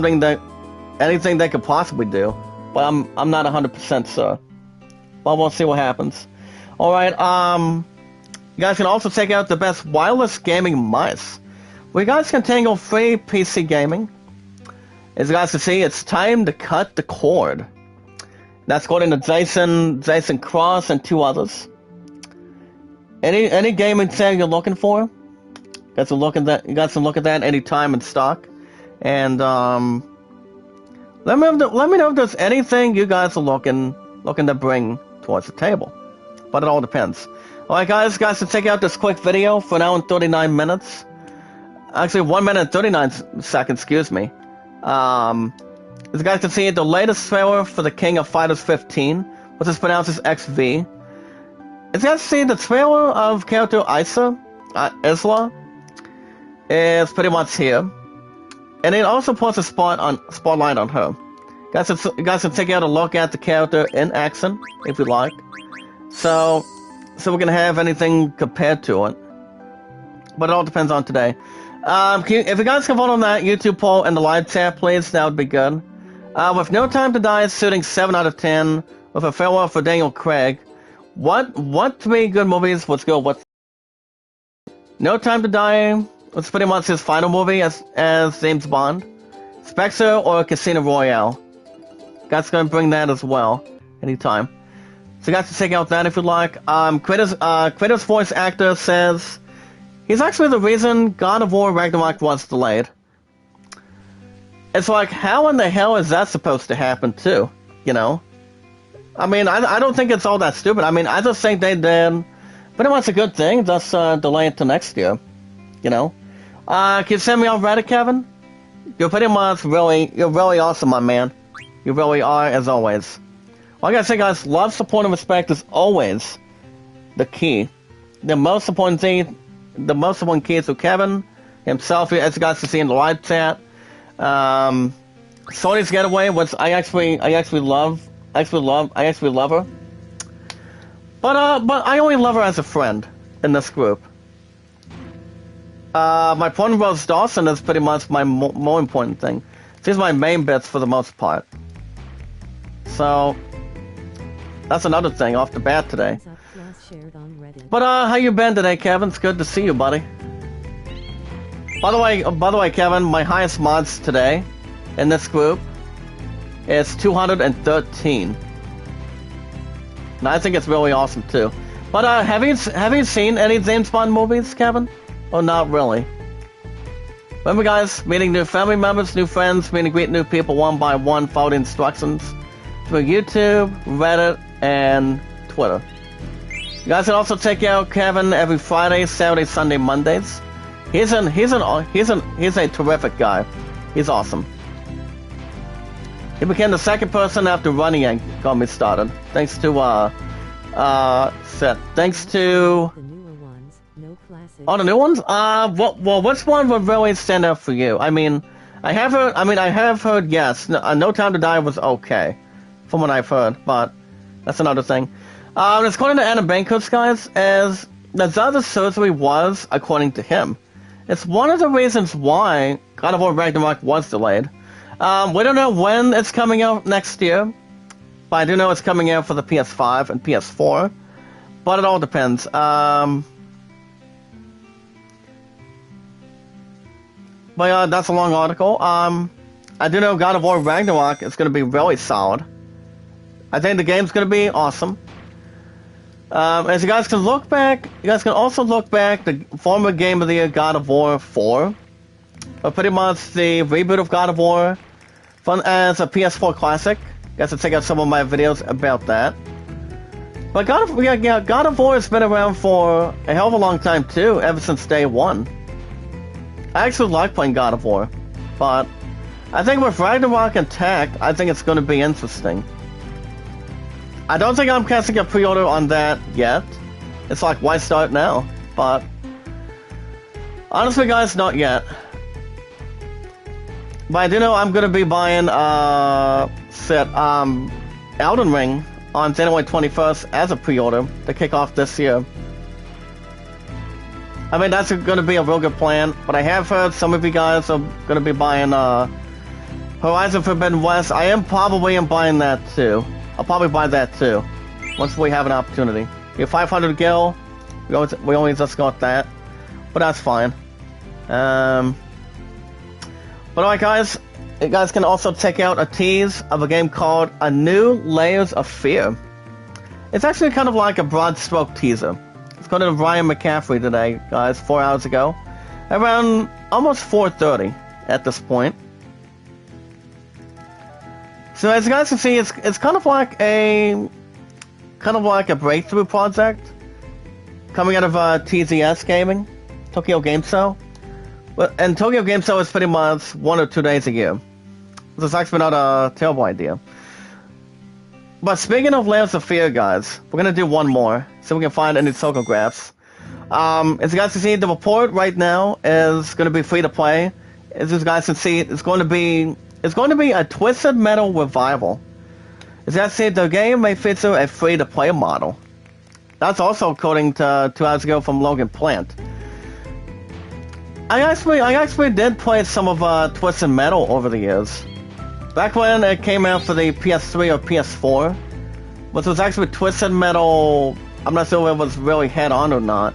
anything they could possibly do. But I'm not 100% sure. But we'll see what happens. Alright, you guys can also check out the best wireless gaming mice. We guys can tangle free PC gaming. As you guys can see, it's time to cut the cord. That's according to Jason Cross and 2 others. Any gaming tag you're looking for? You guys can look at that any time in stock. And let me know if there's anything you guys are looking to bring towards the table. But it all depends. Alright guys can check out this quick video for an hour and 39 minutes. Actually 1 minute and 39 seconds, excuse me. As you guys can see, the latest trailer for the King of Fighters 15, which is pronounced as XV. As you guys see, the trailer of character Isla, is pretty much here. And it also puts a spotlight on her. You guys can take out a look at the character in action, if you like. So we're gonna have anything compared to it. But it all depends on today. If you guys can vote on that YouTube poll in the live chat, please, that would be good. With No Time to Die shooting 7 out of 10, with a farewell for Daniel Craig, what 3 good movies would go with? No Time to Die was pretty much his final movie as James Bond. Spectre or Casino Royale. Guys gonna bring that as well, anytime. So you guys can check out that if you'd like. Kratos' voice actor says he's actually the reason God of War Ragnarok was delayed. It's like, how in the hell is that supposed to happen too? You know? I mean, I don't think it's all that stupid. I mean, I just think they did pretty much a good thing, just delay it to next year. You know? Can you send me on Reddit, Kevin? You're pretty much you're really awesome, my man. You really are, as always. Like I said, guys, love, support, and respect is always the key. The most important key is to Kevin himself, as you guys can see in the live chat. Sony's Getaway, which I actually love her. But I only love her as a friend in this group. My friend Rose Dawson is pretty much my more important thing. She's my main bits for the most part. So that's another thing off the bat today. But how you been today, Kevin? It's good to see you, buddy. By the way, Kevin, my highest mods today in this group is 213. And I think it's really awesome too. But have you seen any James Bond movies, Kevin? Or not really? Remember, guys, meeting new family members, new friends, meeting greet new people one by one, follow the instructions through YouTube, Reddit, and Twitter. You guys can also check out Kevin every Friday, Saturday, Sunday, Mondays. He's a terrific guy. He's awesome. He became the second person after running and got me started. Thanks to Seth. Thanks to The newer ones, no classics. Oh, the new ones? Well, which one would really stand out for you? I mean, I have heard, yes, No Time to Die was okay, from what I've heard, but that's another thing. According to Anna Bankus, guys, as the Zaza surgery was, according to him, it's one of the reasons why God of War Ragnarok was delayed. We don't know when it's coming out next year, but I do know it's coming out for the PS5 and PS4, but it all depends. But that's a long article. I do know God of War Ragnarok is going to be really solid. I think the game's going to be awesome. As you guys can look back, you guys can also look back the former Game of the Year God of War 4. But pretty much the reboot of God of War as a PS4 classic. You guys can check out some of my videos about that. But God of War has been around for a hell of a long time too, ever since day one. I actually like playing God of War, but I think with Ragnarok intact, I think it's going to be interesting. I don't think I'm casting a pre-order on that yet. It's like, why start now? But honestly, guys, not yet. But I do know I'm going to be buying Elden Ring on January 21st as a pre-order to kick off this year. I mean, that's going to be a real good plan, but I have heard some of you guys are going to be buying Horizon Forbidden West. I am probably buying that too. I'll probably buy that too, once we have an opportunity. We have 500 gil, we only just got that, but that's fine. But alright guys, you guys can also check out a tease of a game called A New Layers of Fear. It's actually kind of like a broad stroke teaser. It's going to Ryan McCaffrey today, guys, 4 hours ago. Around almost 4:30 at this point. So as you guys can see, it's kind of like a breakthrough project coming out of TZS Gaming, Tokyo Game Show. And Tokyo Game Show is pretty much 1 or 2 days a year. This is actually not a terrible idea. But speaking of Layers of Fear, guys, we're gonna do one more, so we can find any photographs. As you guys can see, the report right now is gonna be free to play. As you guys can see, it's going to be a Twisted Metal revival. As you guys see, the game may feature a free to play model. That's also according to 2 hours ago from Logan Plant. I actually did play some of Twisted Metal over the years. Back when it came out for the PS3 or PS4, which was actually Twisted Metal. I'm not sure if it was really head-on or not.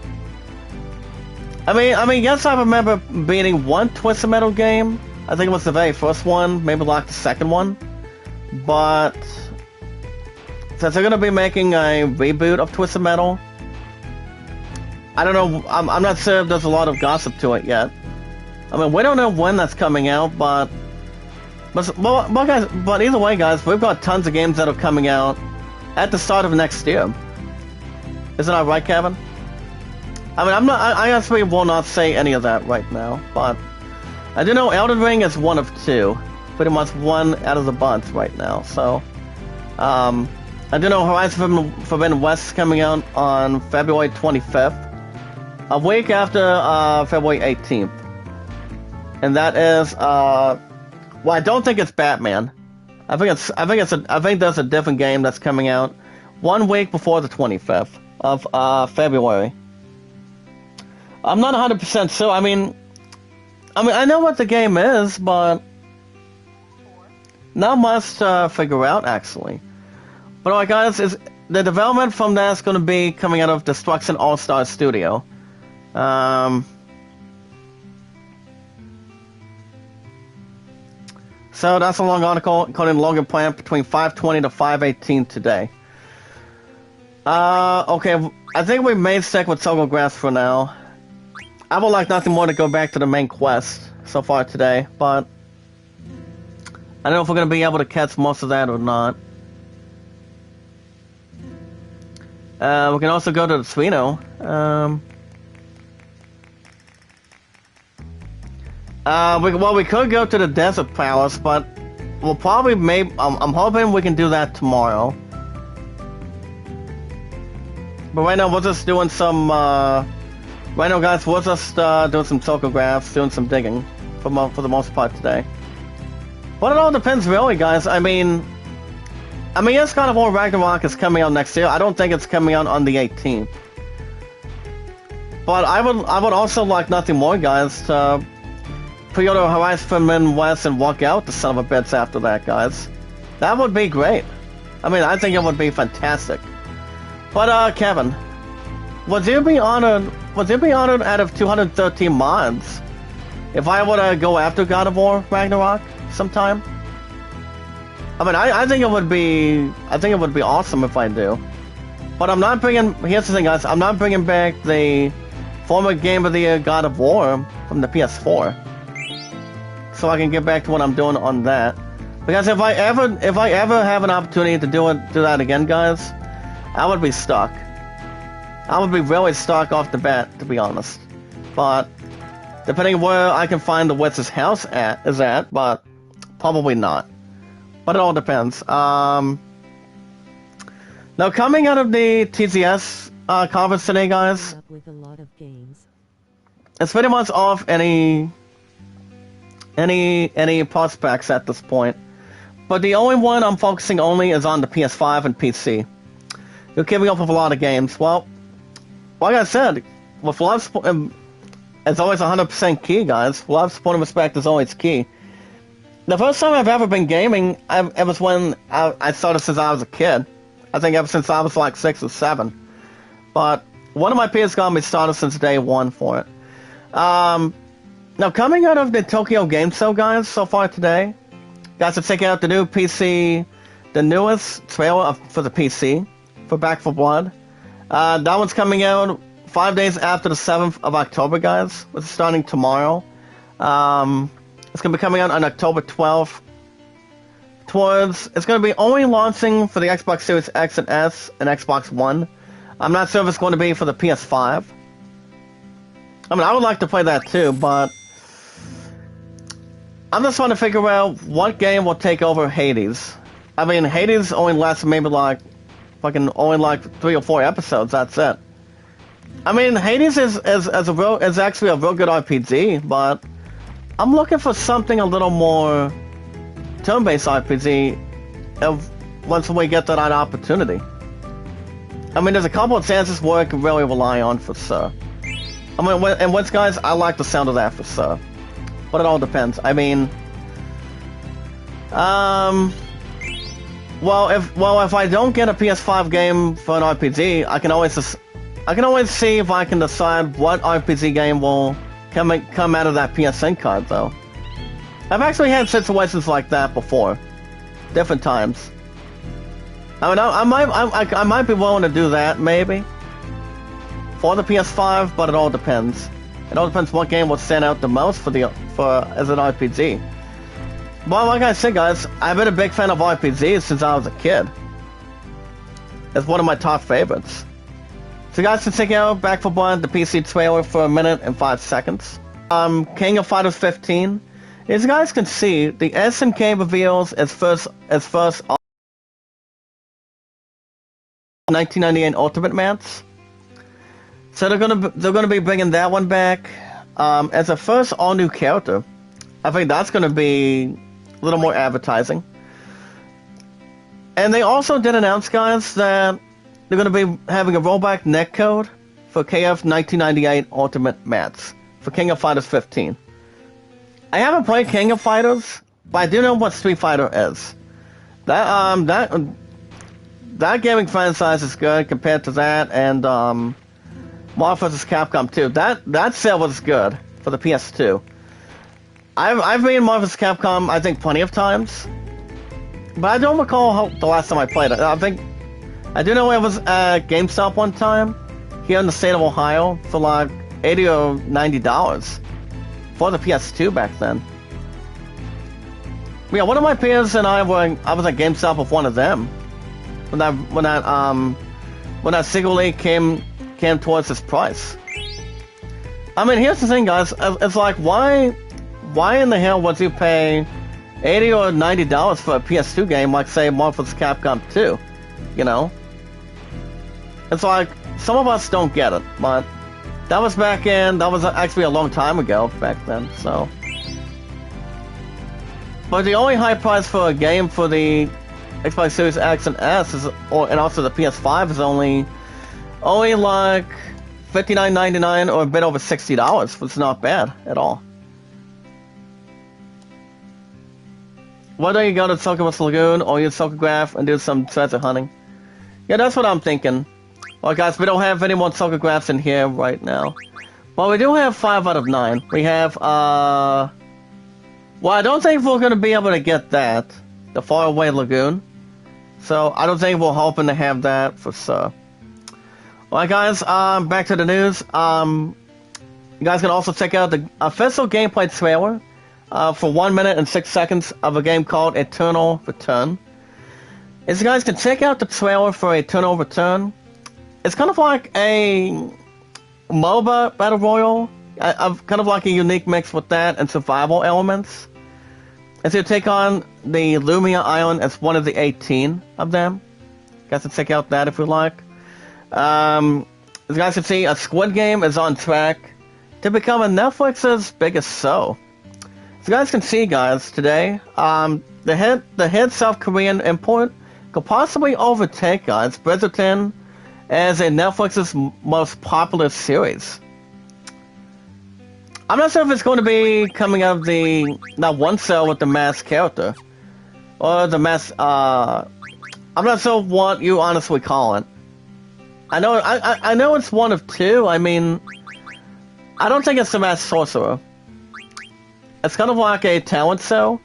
I mean, yes, I remember beating one Twisted Metal game. I think it was the very first one, maybe like the second one. But since they're gonna be making a reboot of Twisted Metal, I don't know. I'm not sure if there's a lot of gossip to it yet. I mean, we don't know when that's coming out, but either way, guys, we've got tons of games that are coming out at the start of next year. Isn't that right, Kevin? I mean, I actually will not say any of that right now, but I do know Elden Ring is one of two, pretty much one out of the bunch right now. So, I do know Horizon Forbidden West is coming out on February 25th, a week after February 18th, and that is well, I don't think it's Batman. I think there's a different game that's coming out 1 week before the 25th of February. I'm not 100% sure. I mean, I know what the game is, but not much to figure out, actually. But alright, guys, the development from that's going to be coming out of Destruction All-Star Studio. So that's a long article, according to Logan Plant, between 5:20 to 5:18 today. Okay, I think we may stick with Togograss for now. I would like nothing more to go back to the main quest so far today, but I don't know if we're going to be able to catch most of that or not. We can also go to the Suino. We could go to the Desert Palace, but we'll probably I'm hoping we can do that tomorrow. But right now we're just doing some. Right now, guys, we're just doing some topographs, doing some digging for the most part today. But it all depends, really, guys. I mean, yes, God of War Ragnarok is coming out next year. I don't think it's coming out on the 18th. But I would also like nothing more, guys, to pre-order Horizon Forbidden West and walk out the son of a bitch after that, guys. That would be great. I mean, I think it would be fantastic. But Kevin, would you be honored out of 213 mods if I were to go after God of War Ragnarok sometime? I mean, I think it would be awesome if I do. But I'm not bringing. Here's the thing, guys. I'm not bringing back the former Game of the Year God of War from the PS4, so I can get back to what I'm doing on that. Because if I ever have an opportunity to do that again, guys, I would be stuck. I would be really stuck off the bat, to be honest. But depending on where I can find the witch's house is at, but probably not. But it all depends. Now, coming out of the TGS conference today, guys, with a lot of games. It's pretty much off any prospects at this point. But the only one I'm focusing only is on the PS5 and PC. You're keeping up with a lot of games. Well, like I said, with love support, it's always 100% key, guys. Love, support, and respect is always key. The first time I've ever been gaming, it was when I started since I was a kid. I think ever since I was like 6 or 7. But one of my peers got me started since day one for it. Now, coming out of the Tokyo Game Show, guys, so far today, guys are checking out the new PC, the newest trailer for the PC, for Back 4 Blood. That one's coming out 5 days after the 7th of October, guys. It's starting tomorrow. It's going to be coming out on October 12th. It's going to be only launching for the Xbox Series X and S and Xbox One. I'm not sure if it's going to be for the PS5. I mean, I would like to play that too, but I'm just trying to figure out what game will take over Hades. I mean, Hades only lasts maybe like only like 3 or 4 episodes. That's it. I mean, Hades is actually a real good RPG, but I'm looking for something a little more turn-based RPG once we get that opportunity. I mean, there's a couple of chances where I can really rely on for sure. I mean, and once, guys, I like the sound of that for sure. But it all depends. I mean, well, if I don't get a PS5 game for an RPG, I can always see if I can decide what RPG game will come out of that PSN card, though. I've actually had situations like that before, different times. I mean, I might be willing to do that maybe for the PS5, but it all depends. It all depends what game will stand out the most for as an RPG. Well, like I said, guys, I've been a big fan of RPGs since I was a kid. It's one of my top favorites. So, guys, can check out Back 4 Blood, the PC trailer, for 1 minute and 5 seconds. King of Fighters 15. As you guys can see, the SNK reveals its first 1998 Ultimate Mats. So they're gonna be bringing that one back as a first all new character. I think that's gonna be a little more advertising. And they also did announce, guys, that they're gonna be having a rollback netcode for KF 1998 Ultimate Mats for King of Fighters 15. I haven't played King of Fighters, but I do know what Street Fighter is. That gaming franchise is good compared to that, and Marvel vs. Capcom 2. That sale was good for the PS2. I've been Marvel vs. Capcom, I think, plenty of times. But I don't recall the last time I played it. I think... I do know I was at GameStop one time, here in the state of Ohio, for like $80 or $90 for the PS2 back then. Yeah, one of my peers and I was at GameStop with one of them when that secretly came towards this price. I mean, here's the thing, guys. It's like, why in the hell would you pay $80 or $90 for a PS2 game like, say, Marvel vs. Capcom 2? You know? It's like, some of us don't get it, but that was actually a long time ago back then, so. But the only high price for a game for the Xbox Series X and S and also the PS5 is only like $59.99 or a bit over $60, which is not bad at all. Whether you go to Untitled Lagoon or use Socograph and do some treasure hunting. Yeah, that's what I'm thinking. Well, guys, we don't have any more Socographs in here right now. But we do have 5 out of 9. We have, well, I don't think we're going to be able to get that. The Faraway Lagoon. So, I don't think we're hoping to have that for sure. Alright, guys, back to the news. You guys can also check out the official gameplay trailer for 1 minute and 6 seconds of a game called Eternal Return. As you guys can check out the trailer for Eternal Return, it's kind of like a MOBA Battle Royale, kind of like a unique mix with that and survival elements. As you take on the Lumia Island as one of the 18 of them. You guys can check out that if you like. As you guys can see, a Squid Game is on track to become a Netflix's biggest show. As you guys can see, guys, today, the head South Korean import could possibly overtake, guys, Bridgerton as a Netflix's most popular series. I'm not sure if it's going to be coming out of that one cell with the masked character. Or the masked, I'm not sure what you honestly call it. I know it's one of two. I mean, I don't think it's the masked sorcerer. It's kind of like a talent cell,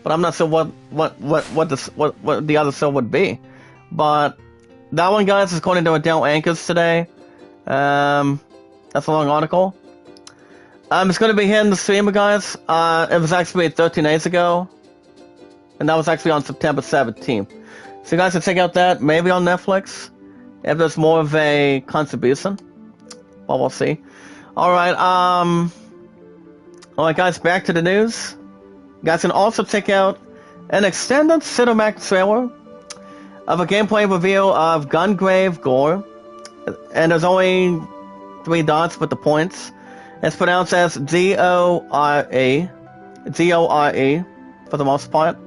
but I'm not sure what the other cell would be. But that one, guys, is according to Adele Anchors today. That's a long article. It's going to be hitting the streamer, guys. It was actually 13 days ago. And that was actually on September 17th. So you guys can check out that, maybe on Netflix. If there's more of a contribution. Well, we'll see. Alright, alright, guys, back to the news. You guys can also check out an extended cinematic trailer of a gameplay reveal of Gungrave Gore. And there's only 3 dots with the points. It's pronounced as G-O-R-E. G-O-R-E, for the most part.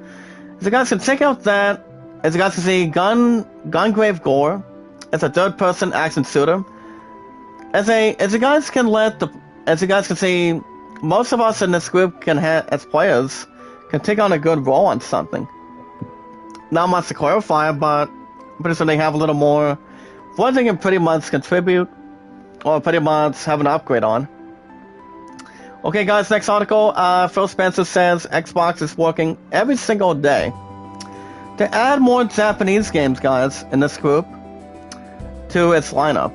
So you guys can check out that. As you guys can see, Gungrave Gore. It's a third-person action shooter. As you guys can see, most of us in this group as players, can take on a good role on something. Not much to clarify, but pretty soon they have a little more. One thing can pretty much contribute, or pretty much have an upgrade on. Okay, guys, next article. Phil Spencer says Xbox is working every single day to add more Japanese games, guys, in this group to its lineup.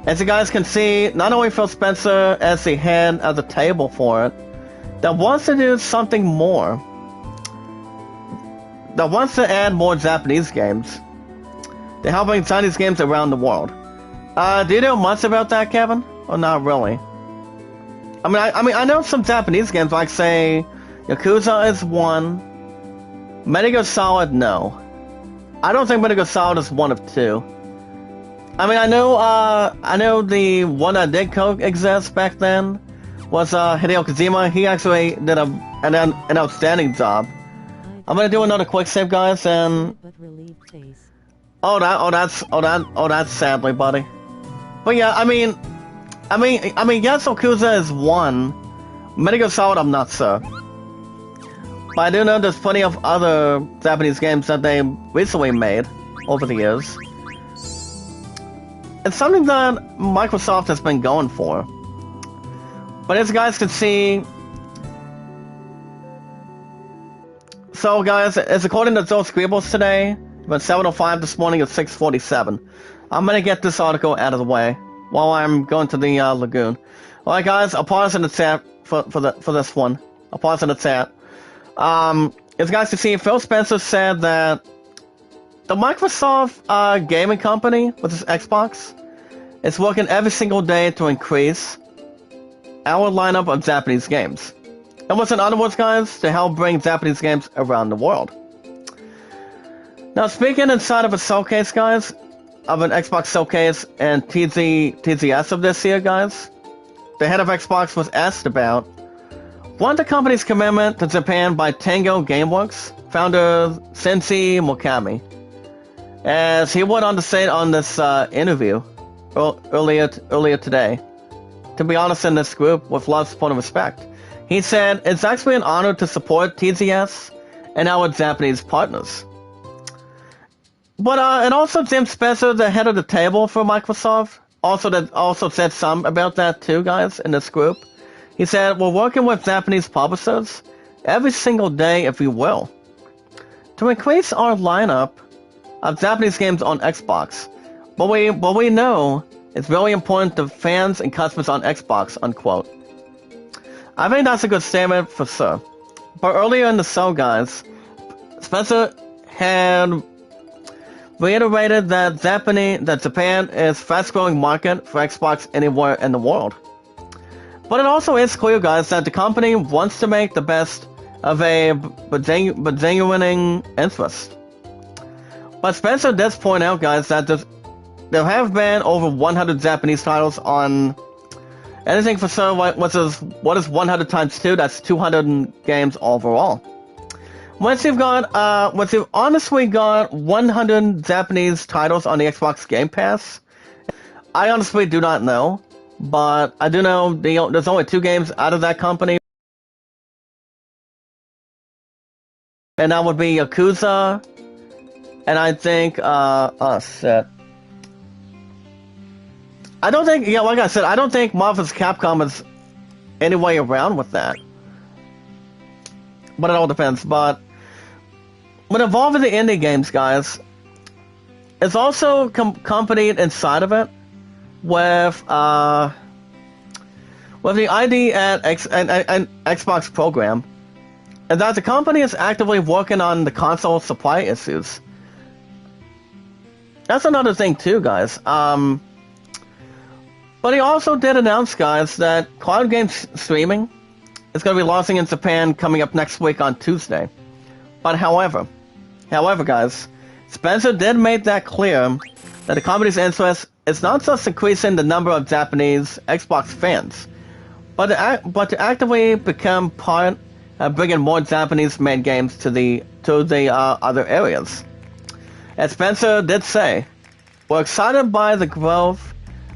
As you guys can see, not only Phil Spencer as the head of the table for it, that wants to do something more. That wants to add more Japanese games. They're helping Chinese games around the world. Do you know much about that, Kevin? Or not really? I know some Japanese games, like, say, Yakuza is one. Metal Gear Solid, no. I don't think Metal Gear Solid is one of 2. I know the one that did exist back then was Hideo Kojima. He actually did an outstanding job. I'm gonna do another quick save, guys, and that's sadly, buddy. But yeah, I mean, yes, Yakuza is one. Metal Gear Solid, I'm not sure. But I do know there's plenty of other Japanese games that they recently made over the years. It's something that Microsoft has been going for. But as you guys can see, So guys, it's according to Joe Scribbles today, but 7:05 this morning at 6:47. I'm gonna get this article out of the way while I'm going to the lagoon. Alright guys, I'll pause in the chat for this one. I'll pause in the chat. As guys can see, Phil Spencer said that the Microsoft gaming company with its Xbox is working every single day to increase our lineup of Japanese games. And what's in other words, guys, to help bring Japanese games around the world. Now, speaking inside of a showcase, guys, of an Xbox showcase and TGS of this year, guys, the head of Xbox was asked about one, the company's commitment to Japan by Tango Gameworks founder Sensei Mokami, as he went on to say on this interview earlier today. To be honest, in this group, with love, support, and respect, he said, "It's actually an honor to support TGS and our Japanese partners." But and also Jim Spencer, the head of the table for Microsoft, also said some about that too, guys, in this group. He said, "We're working with Japanese publishers every single day, if you will, to increase our lineup of Japanese games on Xbox. But we know it's really important to fans and customers on Xbox," unquote. I think that's a good statement for sure. But earlier in the show, guys, Spencer had reiterated that Japan is fast-growing market for Xbox anywhere in the world. But it also is clear, guys, that the company wants to make the best of a genuine interest. But Spencer does point out, guys, that there have been over 100 Japanese titles on anything for sure. What is 100 times 2? That's 200 games overall. Once you've honestly got 100 Japanese titles on the Xbox Game Pass, I honestly do not know. But I do know there's only 2 games out of that company. And that would be Yakuza. And I think, shit. I don't think, like I said, I don't think Marvel's Capcom is any way around with that. But it all depends. But when involving the indie games, guys, it's also accompanied inside of it with the ID and Xbox program, and that the company is actively working on the console supply issues. That's another thing too, guys. But he also did announce, guys, that cloud game streaming is going to be launching in Japan coming up next week on Tuesday. But however, guys, Spencer did make that clear that the company's interest is not just increasing the number of Japanese Xbox fans, but to actively become part of bringing more Japanese-made games to the other areas. As Spencer did say, "We're excited by the growth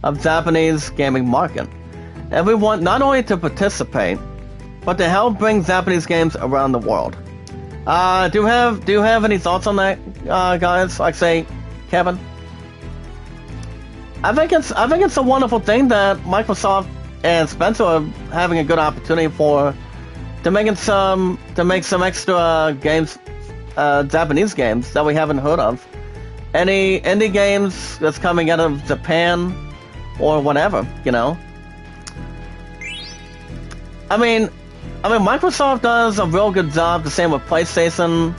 of Japanese gaming market, and we want not only to participate, but to help bring Japanese games around the world." Do you have any thoughts on that, guys? Like, say, Kevin? I think it's a wonderful thing that Microsoft and Spencer are having a good opportunity to make some extra games, Japanese games that we haven't heard of. Any indie games that's coming out of Japan or whatever, I mean, Microsoft does a real good job. The same with PlayStation.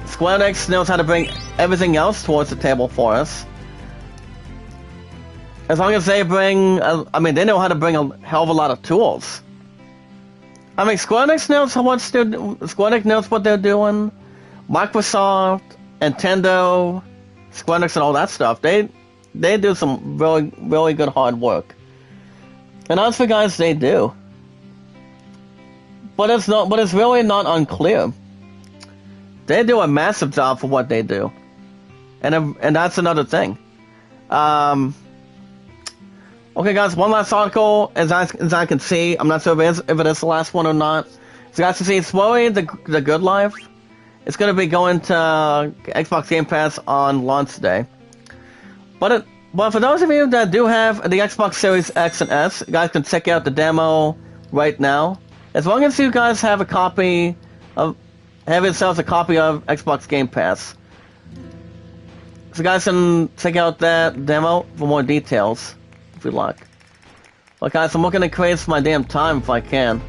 Square Enix knows how to bring everything else towards the table for us. As long as they bring, they know how to bring a hell of a lot of tools. Square Enix knows what they're doing. Microsoft, Nintendo, Square Enix, and all that stuff. They do some really, really good hard work. And honestly, guys, they do. But it's really not unclear. They do a massive job for what they do. And that's another thing. Okay, guys, one last article, as I can see. I'm not sure if it is the last one or not. So, guys, can see, it's Willy, the Good Life. It's going to be going to Xbox Game Pass on launch day. But for those of you that do have the Xbox Series X and S, you guys can check out the demo right now. As long as you guys have a copy of have yourselves a copy of Xbox Game Pass. So you guys can check out that demo for more details, if you like. Well, guys, I'm looking to increase my damn time if I can.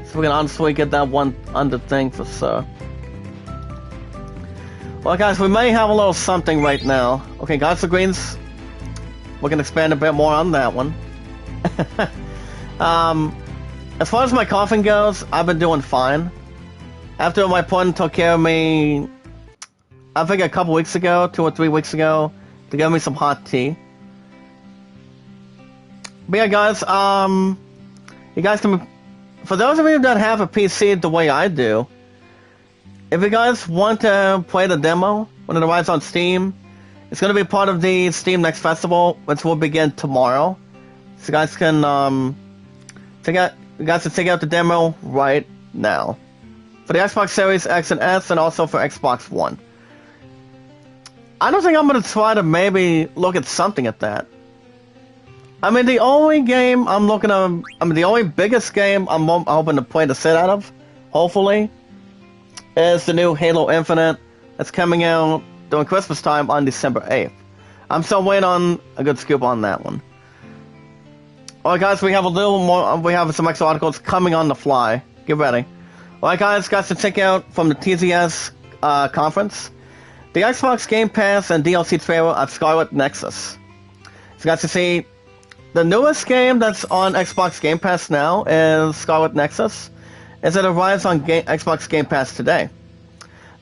So we can honestly get that one under thing for sure. Well, guys, we may have a little something right now. Okay, guys, the greens. We can expand a bit more on that one. As far as my coughing goes, I've been doing fine. After my opponent took care of me, I think a couple weeks ago, 2 or 3 weeks ago, to give me some hot tea. But yeah, guys, you guys can, for those of you that have a PC the way I do, if you guys want to play the demo when it arrives on Steam, it's going to be part of the Steam Next Festival, which will begin tomorrow. So you guys can check out the demo right now for the Xbox Series X and S, and also for Xbox One. I don't think I'm going to try to maybe look at something at that. I mean, the only game I'm looking at, the only biggest game I'm hoping to play the shit out of, hopefully, is the new Halo Infinite that's coming out during Christmas time on December 8th. I'm still waiting on a good scoop on that one. Alright, guys, we have a little more, we have some extra articles coming on the fly. Get ready. Alright, guys, to check out from the TZS conference, the Xbox Game Pass and DLC trailer of Scarlet Nexus. So, guys, to see, the newest game that's on Xbox Game Pass now is Scarlet Nexus, as it arrives on Xbox Game Pass today.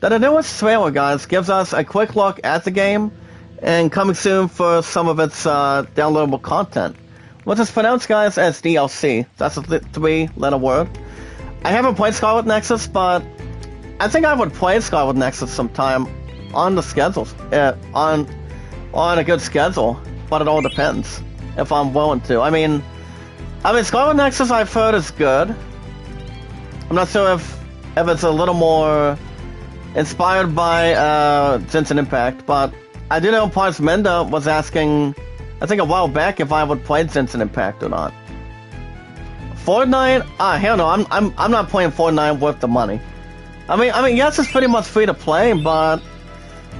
Now, the newest trailer, guys, gives us a quick look at the game, and coming soon for some of its downloadable content, which is pronounced, guys, as DLC. That's a 3-letter word. I haven't played Scarlet Nexus, but I think I would play Scarlet Nexus sometime on the schedule, on a good schedule, but it all depends if I'm willing to. I mean, Scarlet Nexus I've heard is good. I'm not sure if it's a little more inspired by Genshin Impact, but I do know Pars Menda was asking, I think a while back, if I would play Genshin Impact or not. Fortnite? Hell no, I'm not playing Fortnite worth the money. I mean, yes, it's pretty much free to play, but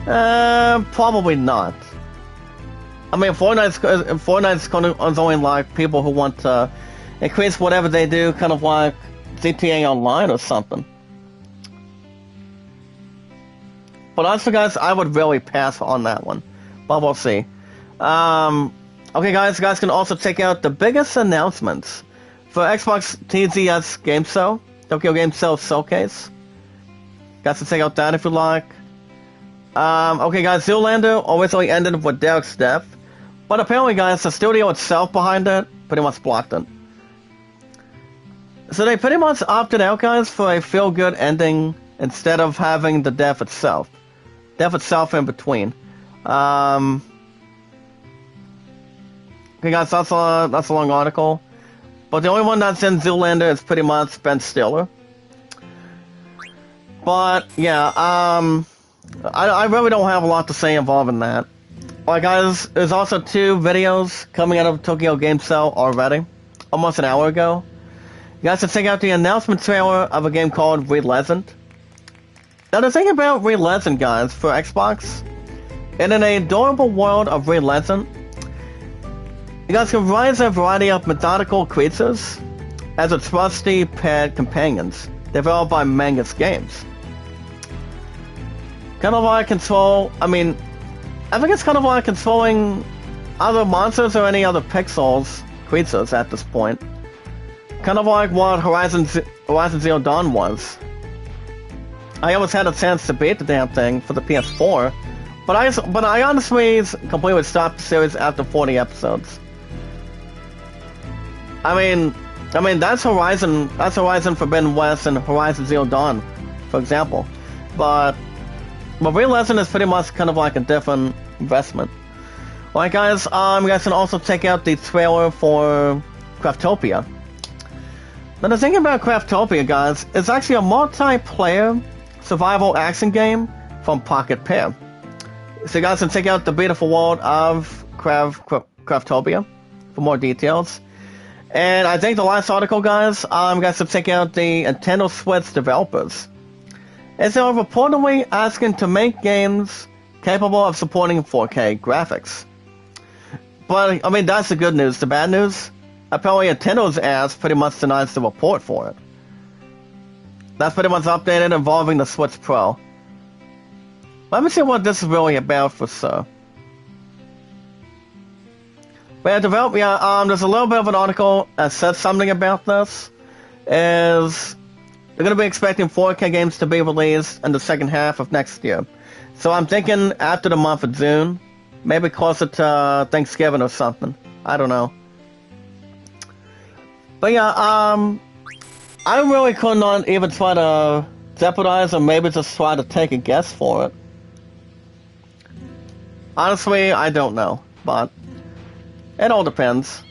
probably not. I mean, Fortnite's only like people who want to increase whatever they do, kind of like GTA Online or something. But honestly, guys, I would really pass on that one. But we'll see. Okay, guys, you guys can also check out the biggest announcements for Xbox TZS Game Show, Tokyo Game Show Showcase. Guys can check out that if you like. Okay, guys, Zoolander originally ended with Derek's death, but apparently, guys, the studio itself behind it pretty much blocked it. So they pretty much opted out, guys, for a feel-good ending instead of having the death itself. Death itself in between. Okay, guys, that's a long article. But the only one that's in Zoolander is pretty much Ben Stiller. But, yeah, I really don't have a lot to say involving that. Alright, guys, there's also 2 videos coming out of Tokyo Game Show already, almost an hour ago. You guys can check out the announcement trailer of a game called Re-Legend. Now, the thing about Re-Legend, guys, for Xbox, in an adorable world of Re-Legend, you guys can raise a variety of methodical creatures as a trusty pet companions developed by Mangus Games. Kind of like I think it's kind of like controlling other monsters or any other pixels creatures at this point. Kind of like what Horizon Zero Dawn was. I almost had a chance to beat the damn thing for the PS4, but I honestly completely stopped the series after 40 episodes. I mean that's Horizon Forbidden West and Horizon Zero Dawn, for example. But Re-Legend is pretty much kind of like a different investment. Alright, guys, you guys can also check out the trailer for Craftopia. Now, the thing about Craftopia, guys, is actually a multiplayer survival action game from Pocket Pair. So you guys can check out the beautiful world of Craftopia for more details. And I think the last article, guys, got to check out the Nintendo Switch developers. As they are reportedly asking to make games capable of supporting 4K graphics. But, I mean, that's the good news. The bad news? Apparently Nintendo's ass pretty much denies the report for it. That's pretty much updated involving the Switch Pro. Let me see what this is really about for sure. But there's a little bit of an article that says something about this. Is they're going to be expecting 4K games to be released in the second half of next year. So I'm thinking after the month of June, maybe closer to Thanksgiving or something. I don't know. But yeah, I really could not even try to jeopardize or maybe just try to take a guess for it. Honestly, I don't know, but it all depends.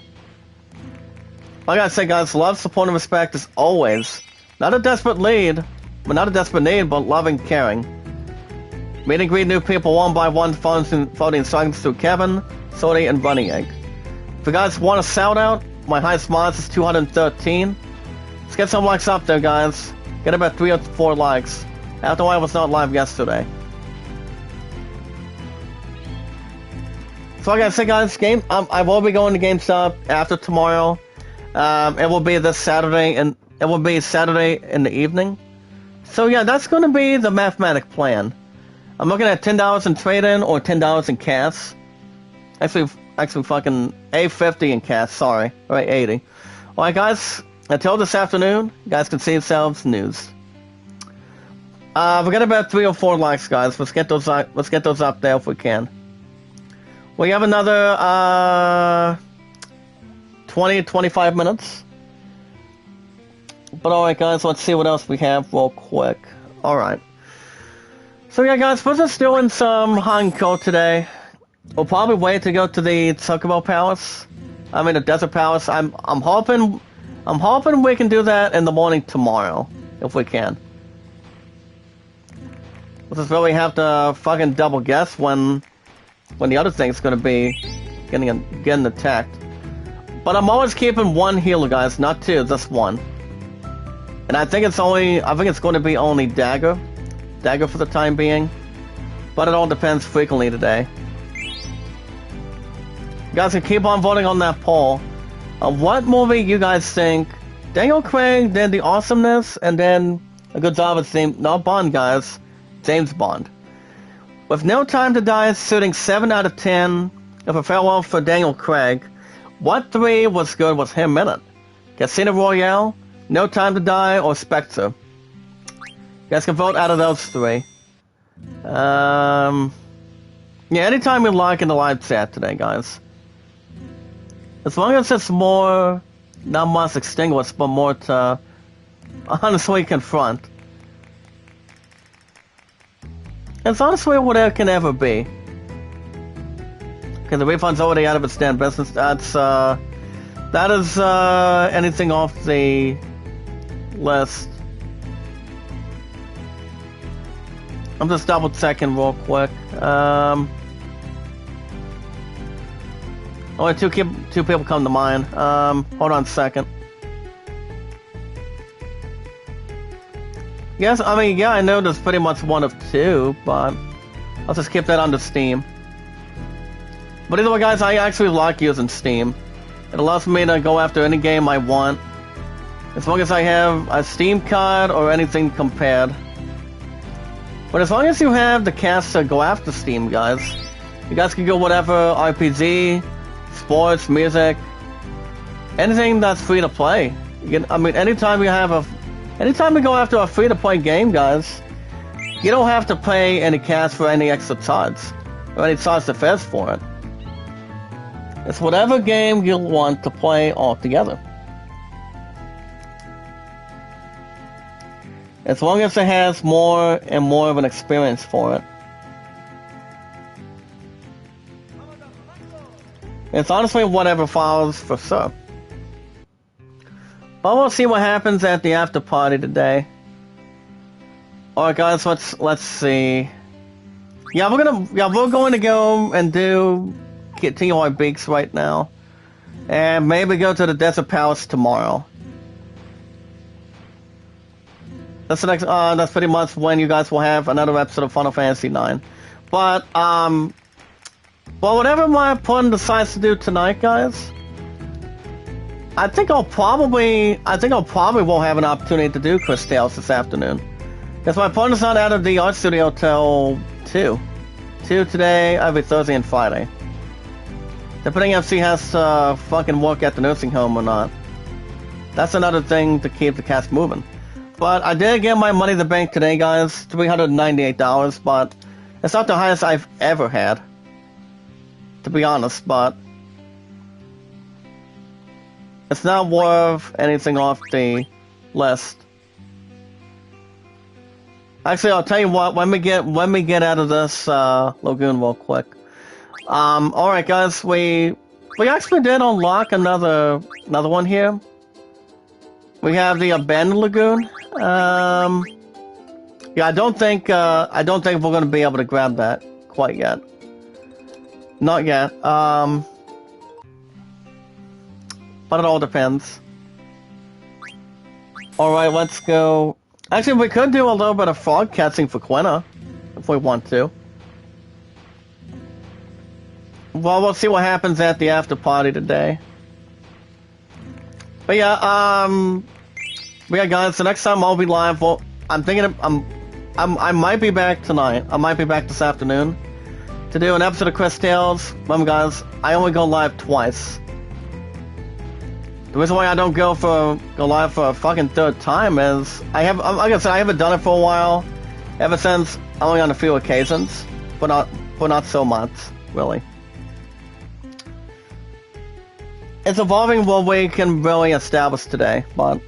Like I say, guys, love, support, and respect is always not a desperate need, but loving, caring. Meet and greet new people one by one, following instructions through Kevin, Sody, and Running Egg. If you guys want a shout out, my highest mods is 213. Let's get some likes up there, guys. Get about 3 or 4 likes. After I was not live yesterday. So like I said, guys, I will be going to GameStop after tomorrow. It will be this Saturday, and it will be Saturday in the evening. So yeah, that's going to be the mathematic plan. I'm looking at $10 in trade-in or $10 in cash. Actually, fucking $8.50 in cash. Sorry, right, 80. All right, guys. Until this afternoon, you guys can see yourselves news. We got about 3 or 4 likes, guys. Let's get those up there if we can. We have another 20-25 minutes. But alright, guys, let's see what else we have real quick. Alright. So yeah, guys, we're just doing some Hanko today. We'll probably wait to go to the Chocobo Palace. I mean, the Desert Palace. I'm hoping we can do that in the morning tomorrow, if we can. We'll just really have to fucking double guess when the other thing's gonna be getting attacked. But I'm always keeping 1 healer, guys, not 2, just 1. And I think it's going to be only Dagger for the time being. But it all depends frequently today. You guys can keep on voting on that poll. What movie you guys think Daniel Craig did the awesomeness and then a good job as not Bond, guys, James Bond. With No Time to Die shooting 7 out of 10 of a farewell for Daniel Craig, what 3 was good with him in it? Casino Royale, No Time to Die, or Spectre? You guys can vote out of those 3. Yeah, anytime you like in the live chat today, guys. As long as it's more, not much extinguished, but more to honestly confront. It's honestly what it can ever be. Okay, the refund's already out of its damn business. That is anything off the list. I'm just double checking real quick. Only two people come to mind. Hold on a second. Yes, I mean, yeah, I know there's pretty much 1 of 2, but I'll just keep that under Steam. But either way, guys, I actually like using Steam. It allows me to go after any game I want, as long as I have a Steam card or anything compared. But as long as you have the cash to go after Steam, guys, you guys can go whatever RPG, sports, music, anything that's free to play. I mean, anytime you go after a free to play game, guys, you don't have to pay any cash for any extra charge or any charge to fetch for it. It's whatever game you want to play altogether. As long as it has more and more of an experience for it. It's honestly whatever follows for sure. But we'll see what happens at the after party today. Alright, guys, let's see. Yeah, we're going to go and continue our beaks right now. And maybe go to the Desert Palace tomorrow. That's the next. That's pretty much when you guys will have another episode of Final Fantasy IX. But well, whatever my opponent decides to do tonight, guys, I think I'll probably will have an opportunity to do Chris Tales this afternoon. Because my opponent's not out of the art studio till 2 today, every Thursday and Friday. Depending if she has to fucking work at the nursing home or not. That's another thing to keep the cast moving. But I did get my money in the bank today, guys. $398, but it's not the highest I've ever had. To be honest, but it's not worth anything off the list. Actually, I'll tell you what, when we get out of this lagoon real quick. Alright guys, we actually did unlock another one here. We have the Abandoned Lagoon. Yeah, I don't think we're gonna be able to grab that quite yet. Not yet. But it all depends. Alright, let's go. Actually, we could do a little bit of frog catching for Quina, if we want to. Well, we'll see what happens at the after party today. But yeah, guys, the next time I'll be live, well, I'm thinking I might be back tonight. I might be back this afternoon to do an episode of Chris Tales. Remember, guys, I only go live twice. The reason why I don't go live for a fucking third time is like I said, I haven't done it for a while. Ever since, only on a few occasions, but not so much, really. It's evolving what we can really establish today, but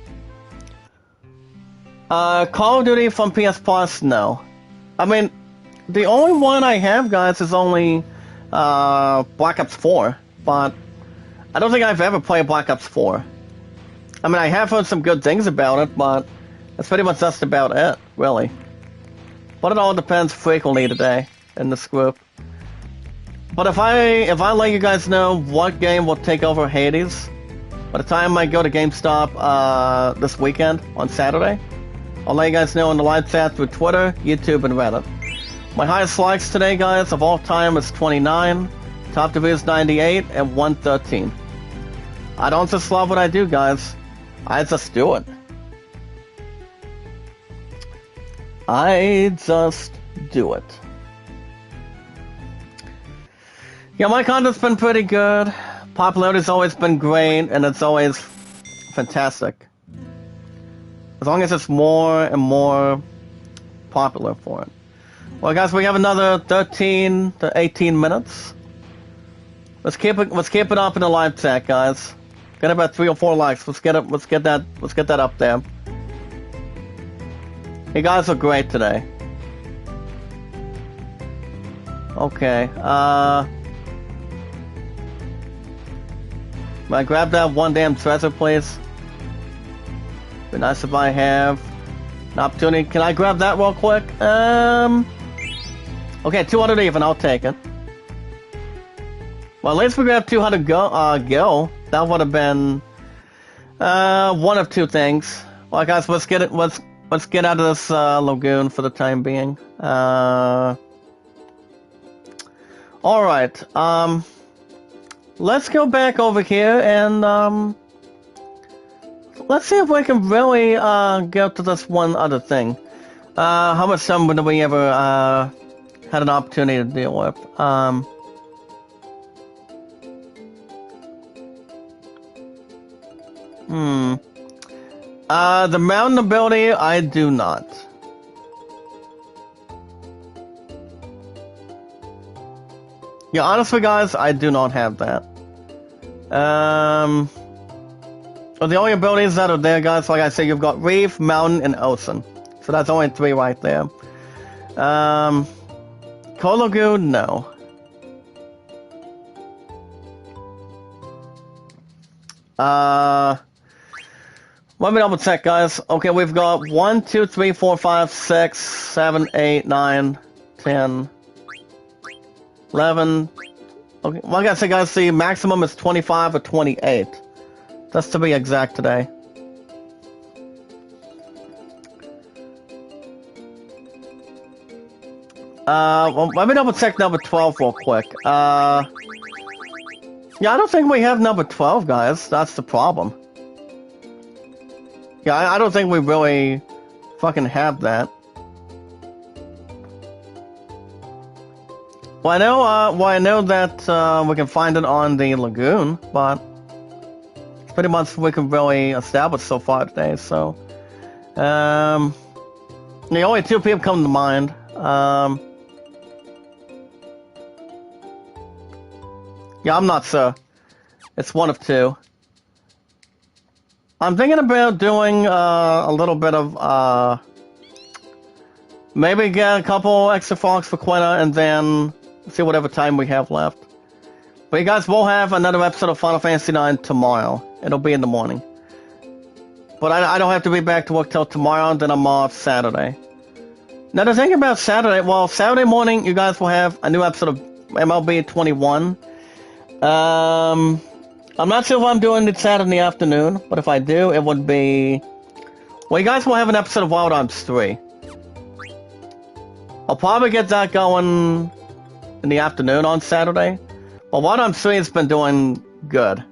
Call of Duty from PS Plus, no. I mean, the only one I have, guys, is only Black Ops 4, but I don't think I've ever played Black Ops 4. I mean, I have heard some good things about it, but that's pretty much just about it, really. But it all depends frequently today in this group. But if I let you guys know what game will take over Hades, by the time I go to GameStop this weekend on Saturday, I'll let you guys know in the live chat through Twitter, YouTube, and Reddit. My highest likes today, guys, of all time is 29, top reviews is 98, and 113. I don't just love what I do, guys. I just do it. I just do it. Yeah, my content's been pretty good. Popularity's always been great, and it's always fantastic. As long as it's more and more popular for it. Well, guys, we have another 13 to 18 minutes. Let's keep it up in the live chat, guys. Get about 3 or 4 likes. Let's get that up there. You guys are great today. Okay, may I grab that one damn treasure, please? Be nice if I have an opportunity. Can I grab that real quick? Okay, 200 even, I'll take it. Well, at least we grabbed 200 gil. That would have been one of two things. Well, guys, let's get out of this lagoon for the time being. Alright, let's go back over here and let's see if we can really get to this one other thing. How much time do we ever had an opportunity to deal with? The mountain ability, I do not. Yeah, honestly, guys, I do not have that. Well, the only abilities that are there, guys, like I said, you've got Reef, Mountain, and Ocean. So that's only 3 right there. Cold Lagoon, no. Let me double check, guys. Okay, we've got 1, 2, 3, 4, 5, 6, 7, 8, 9, 10, 11, Okay, well, I guess the maximum is 25 or 28. That's to be exact today. Well, let me double check number 12 real quick. Yeah, I don't think we have number 12, guys. That's the problem. Yeah, I don't think we really fucking have that. Well, I know that we can find it on the lagoon, but pretty much we can really establish so far today. So, the only two people come to mind. Yeah, I'm not sure. It's one of two. I'm thinking about doing a little bit of maybe get a couple extra frogs for Quina and then see whatever time we have left. But you guys will have another episode of Final Fantasy IX tomorrow. It'll be in the morning. But I don't have to be back to work till tomorrow, and then I'm off Saturday. Now the thing about Saturday, well, Saturday morning you guys will have a new episode of MLB 21. I'm not sure if I'm doing it Saturday afternoon, but if I do, it would be... Well, you guys will have an episode of Wild Arms 3. I'll probably get that going in the afternoon on Saturday. Well, Wild Arms 3 has been doing good.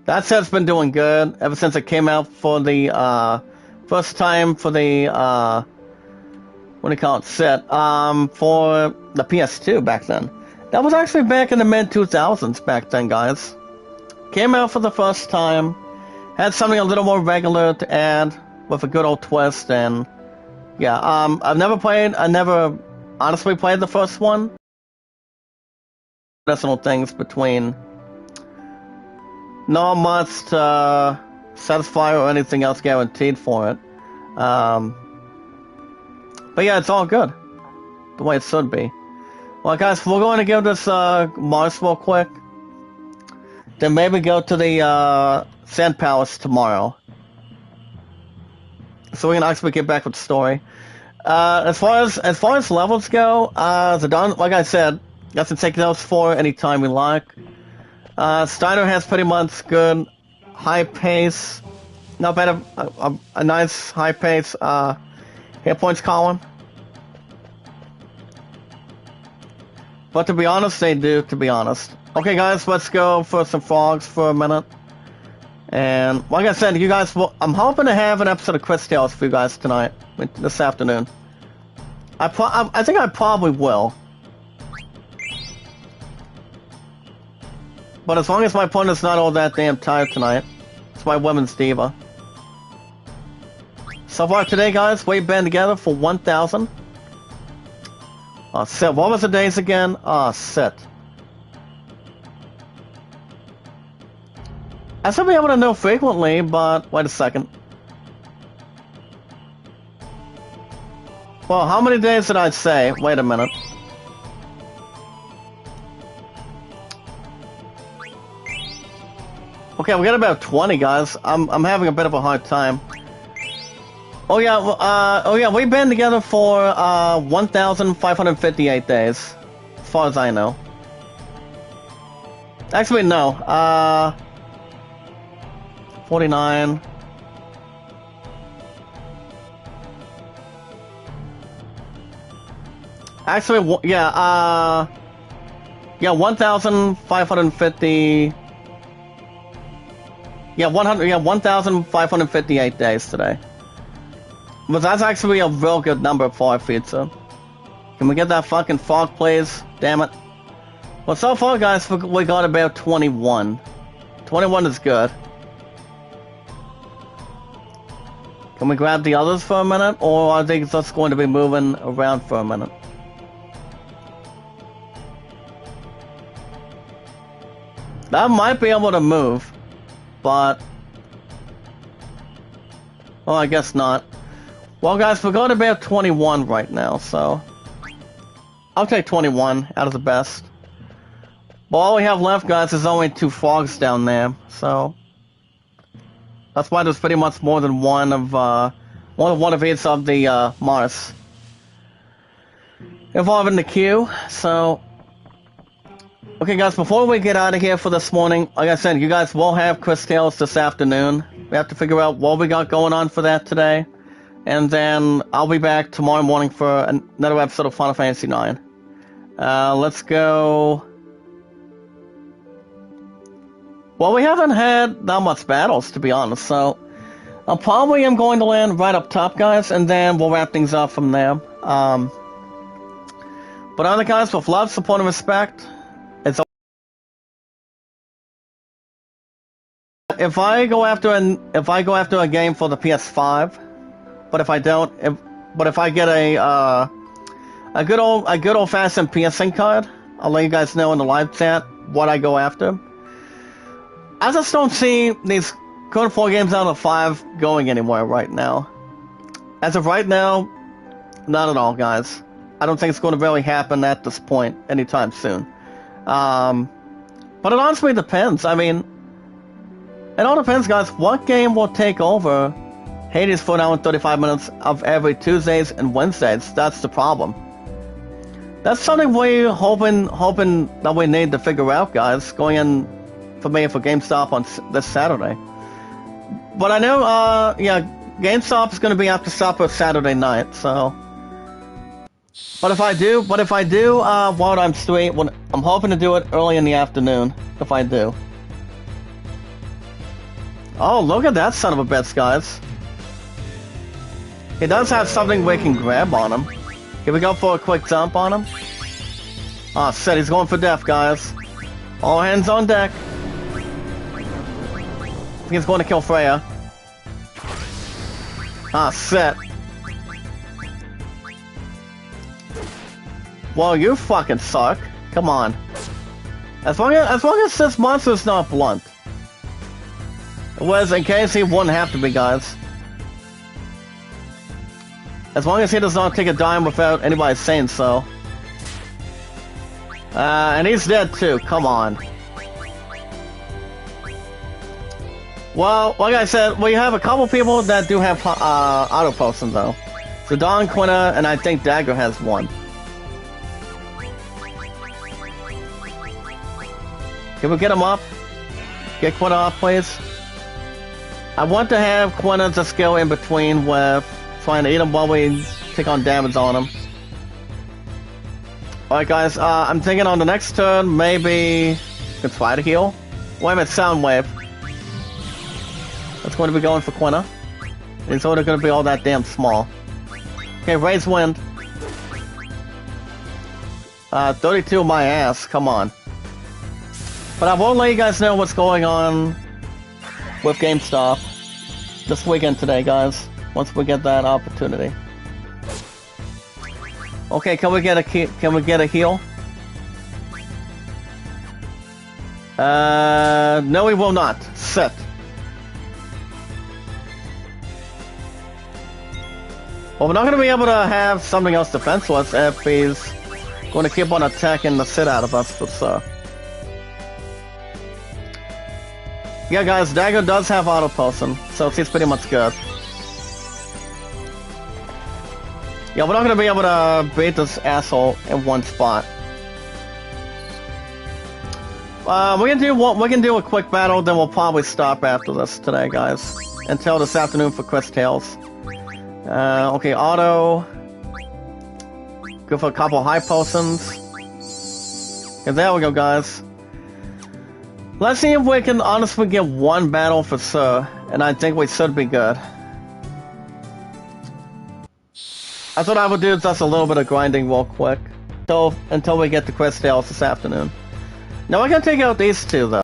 That set's been doing good ever since it came out for the first time for the what do you call it, set for the PS2 back then. That was actually back in the mid-2000s back then, guys. Came out for the first time, had something a little more regular to add with a good old twist, and yeah, I never honestly played the first one. Personal things between not much satisfy or anything else guaranteed for it. But yeah, it's all good. The way it should be. Well, guys, we're going to give this Mars real quick. Then maybe go to the Sand Palace tomorrow. So we can actually get back with the story. As far as levels go, the Dawn, like I said, you can take those for any time you like. Steiner has pretty much good high pace, not bad, a nice high pace hit points column. But to be honest, they do, to be honest. Okay, guys, let's go for some frogs for a minute. And like I said, you guys will, I'm hoping to have an episode of Chris Tales for you guys tonight, this afternoon. I think I probably will. But as long as my opponent's not all that damn tired tonight, it's my women's diva. So far today, guys, we've been together for 1,000. Oh, shit. What was the days again? Oh, shit. I should be able to know frequently, but wait a second. Well, how many days did I say? Wait a minute. Okay, we got about 20, guys. I'm having a bit of a hard time. Oh yeah, we've been together for 1,558 days, as far as I know. Actually, no. 49. Actually, yeah, 1,550. Yeah, 1,558 days today. But that's actually a real good number for our pizza. Can we get that fucking fog, please? Damn it. Well, so far, guys, we got about 21. 21 is good. Can we grab the others for a minute? Or are they just going to be moving around for a minute? That might be able to move. But... well, I guess not. Well, guys, we're going to about 21 right now, so... I'll take 21 out of the best. But all we have left, guys, is only 2 frogs down there, so... that's why there's pretty much more than one of each of the, Mars involved in the queue, so... Okay, guys, before we get out of here for this morning, like I said, you guys will have Chris Tales this afternoon. We have to figure out what we got going on for that today. And then I'll be back tomorrow morning for another episode of Final Fantasy IX. Let's go... Well, we haven't had that much battles, to be honest, so... I probably am going to land right up top, guys, and then we'll wrap things up from there. But other guys, with love, support, and respect... If I go after a game for the PS5, but if I don't, if I get a good old fashioned PSN card, I'll let you guys know in the live chat what I go after. I just don't see these current 4 games out of 5 going anywhere right now. As of right now, not at all, guys. I don't think it's going to really happen at this point anytime soon. But it honestly depends. I mean, it all depends, guys. What game will take over Hades for an hour and 35 minutes of every Tuesdays and Wednesdays? That's the problem. That's something we're hoping that we need to figure out, guys, going in for me for GameStop on this Saturday. But I know, yeah, GameStop is going to be after supper Saturday night, so... But if I do, while I'm straight, I'm hoping to do it early in the afternoon, if I do. Oh, look at that son of a bitch, guys. He does have something we can grab on him. Can we go for a quick jump on him? Ah, shit, he's going for death, guys. All hands on deck. I think he's going to kill Freya. Ah, shit. Well, you fucking suck. Come on. As long as this monster's not blunt. Whereas in case he wouldn't have to be, guys. As long as he does not take a dime without anybody saying so. And he's dead too, come on. Well, like I said, we have a couple people that do have auto potions though. So Don, Quina, and I think Dagger has one. Can we get him up? Get Quina up, please. I want to have Quina just go in between with trying to eat him while we take on damage on him. Alright guys, I'm thinking on the next turn, maybe we can try to heal. Wait a minute, Soundwave. That's going to be going for Quina. It's only going to be all that damn small. Okay, Raise Wind. 32 my ass, come on. But I won't let you guys know what's going on with GameStop this weekend today, guys. Once we get that opportunity. Okay, can we get a heal? No, we will not. Sit. Well, we're not going to be able to have something else defenseless if he's going to keep on attacking the shit out of us, but yeah, guys, Dagger does have auto potion, so he's pretty much good. Yeah, we're not gonna be able to beat this asshole in one spot. We can do a quick battle, then we'll probably stop after this today, guys. Until this afternoon for Chris Tales. Okay, auto. Go for a couple high potions. Okay, there we go, guys. Let's see if we can honestly get one battle for sure, and I think we should be good. That's what I would do, just a little bit of grinding real quick. Until we get to Chris Tales this afternoon. Now we're gonna take out these two though.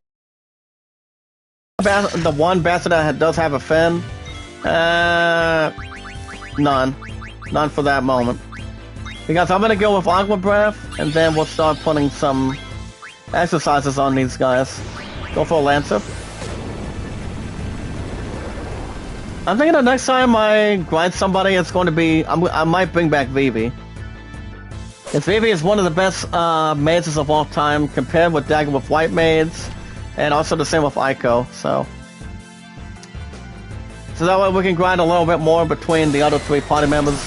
The one bastard that does have a fin. None. None for that moment. Because I'm gonna go with Aqua Breath, and then we'll start putting some exercises on these guys. Go for a Lancer. I'm thinking the next time I grind somebody, it's going to be... I might bring back Vivi. Because Vivi is one of the best mazes of all time, compared with Dagger with White Maids, and also the same with Ico, so that way we can grind a little bit more between the other 3 party members,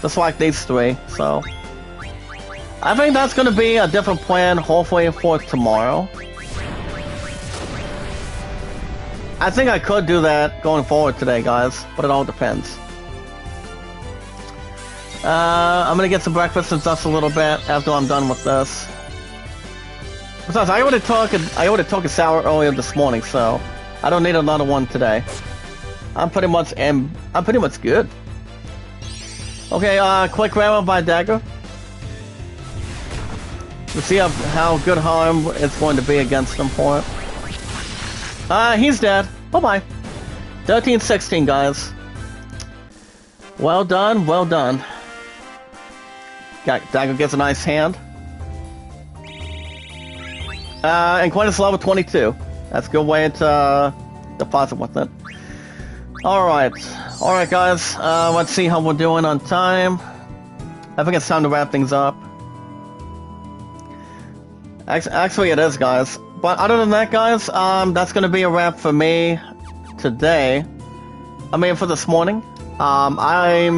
just like these 3, so... I think that's gonna be a different plan, hopefully for tomorrow. I think I could do that going forward today, guys, but it all depends. I'm gonna get some breakfast and just a little bit after I'm done with this. Besides, I already took a shower earlier this morning, so I don't need another one today. I'm pretty much good. Okay, quick round by dagger. To see how good harm it's going to be against him for it. He's dead. Bye-bye. 13-16, guys. Well done, well done. Dagger gets a nice hand. And Quinn is level 22. That's a good way to deposit with it. Alright, guys. Let's see how we're doing on time. I think it's time to wrap things up. Actually, it is, guys. But other than that, guys, that's going to be a wrap for me today. I mean, for this morning. I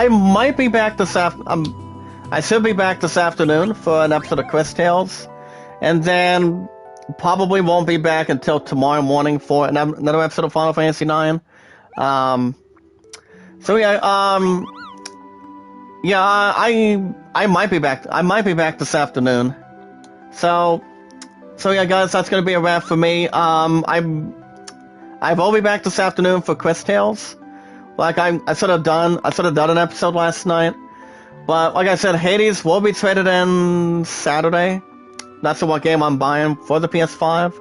might be back this I should be back this afternoon for an episode of Chris Tales. And then probably won't be back until tomorrow morning for another episode of Final Fantasy IX. So yeah, yeah, I might be back. I might be back this afternoon. So yeah, guys, that's gonna be a wrap for me. I will be back this afternoon for Chris Tales. Like I should have done an episode last night, but like I said, Hades will be traded in Saturday. That's what game I'm buying for the PS5.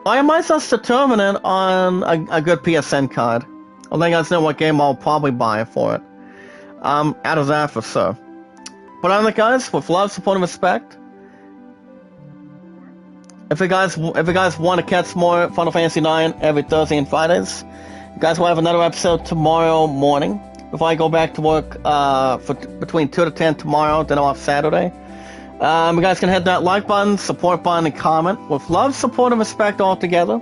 I might just determine it on a good PSN card. I'll let you guys know what game I'll probably buy for it. Out of that for sure. But on the guys, with love, support, and respect. If you guys want to catch more Final Fantasy IX every Thursday and Fridays, you guys will have another episode tomorrow morning. Before I go back to work for between 2 to 10 tomorrow, then off Saturday. You guys can hit that like button, support button, and comment. With love, support, and respect all together.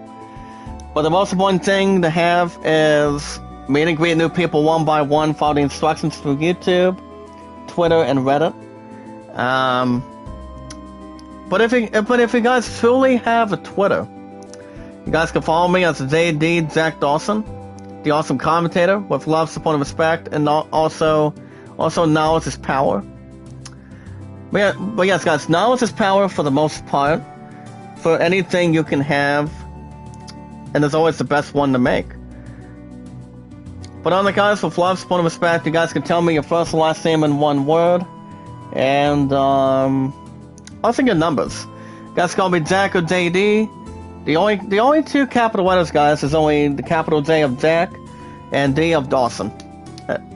But the most important thing to have is meet and greet new people one by one, follow the instructions through YouTube, Twitter, and Reddit. But if you guys truly have a Twitter, you guys can follow me as JD Jack Dawson, the awesome commentator, with love, support, and respect, and also knowledge is power. But yes, guys, knowledge is power for the most part. For anything you can have, and it's always the best one to make. But on the guys, with love, support, and respect, you guys can tell me your first and last name in one word, and also your numbers. You guys call me Jack or JD. The only two capital letters, guys, is only the capital J of Jack and D of Dawson.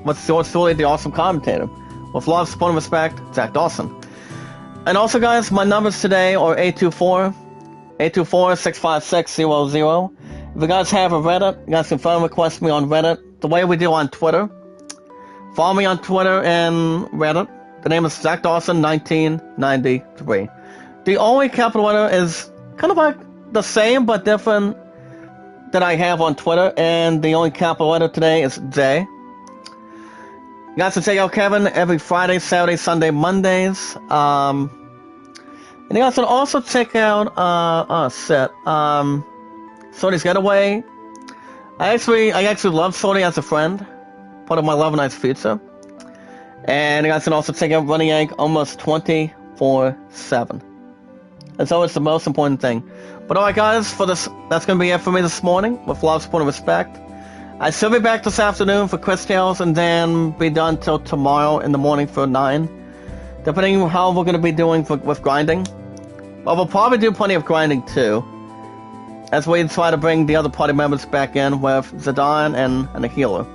What's really the awesome commentator. With love, support, and respect, Jack Dawson. And also, guys, my numbers today are 824-656-00. If you guys have a Reddit, you guys can friend request me on Reddit the way we do on Twitter. Follow me on Twitter and Reddit. The name is Jack Dawson 1993. The only capital letter is kind of like the same but different that I have on Twitter, and the only capital letter today is J. You guys can check out Kevin every Friday, Saturday, Sunday, Mondays. And you guys can also check out Sorty's Getaway. I actually love Sorty as a friend, part of my Love Night's future. And you guys can also check out Running Yank almost 24/7. That's always the most important thing. But alright, guys, that's gonna be it for me this morning. With love, support, and respect. I should be back this afternoon for Chris Tales, and then be done till tomorrow in the morning for 9. Depending on how we're going to be doing with grinding. But we'll probably do plenty of grinding too, as we try to bring the other party members back in with Zidane and a healer.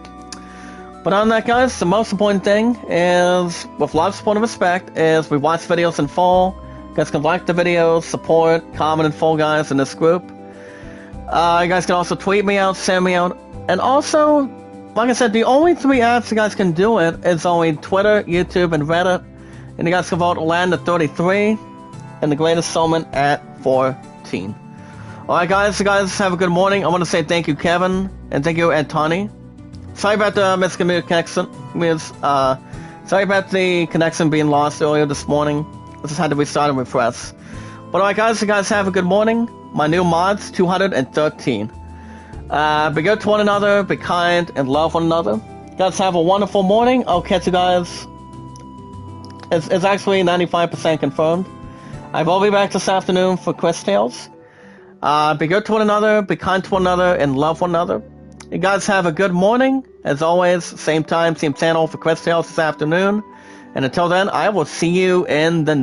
But on that, guys, the most important thing is, with love, support, and respect, is we watch videos in full. You guys can like the videos, support, comment in full, guys, in this group. You guys can also tweet me out, send me out. And also, like I said, the only 3 apps you guys can do it is only Twitter, YouTube, and Reddit. And you guys can vote land at 33 and the greatest summon at 14. Alright, guys, you guys have a good morning. I want to say thank you, Kevin, and thank you, Antoni. Sorry about the miscommunication. Sorry about the connection being lost earlier this morning. I just had to restart and refresh. But alright guys, you guys have a good morning. My new mods, 213. Be good to one another, be kind, and love one another. You guys have a wonderful morning. I'll catch you guys. It's actually 95% confirmed. I will be back this afternoon for Quest Tales. Be good to one another, be kind to one another, and love one another. You guys have a good morning. As always, same time, same channel for Quest Tales this afternoon. And until then, I will see you in the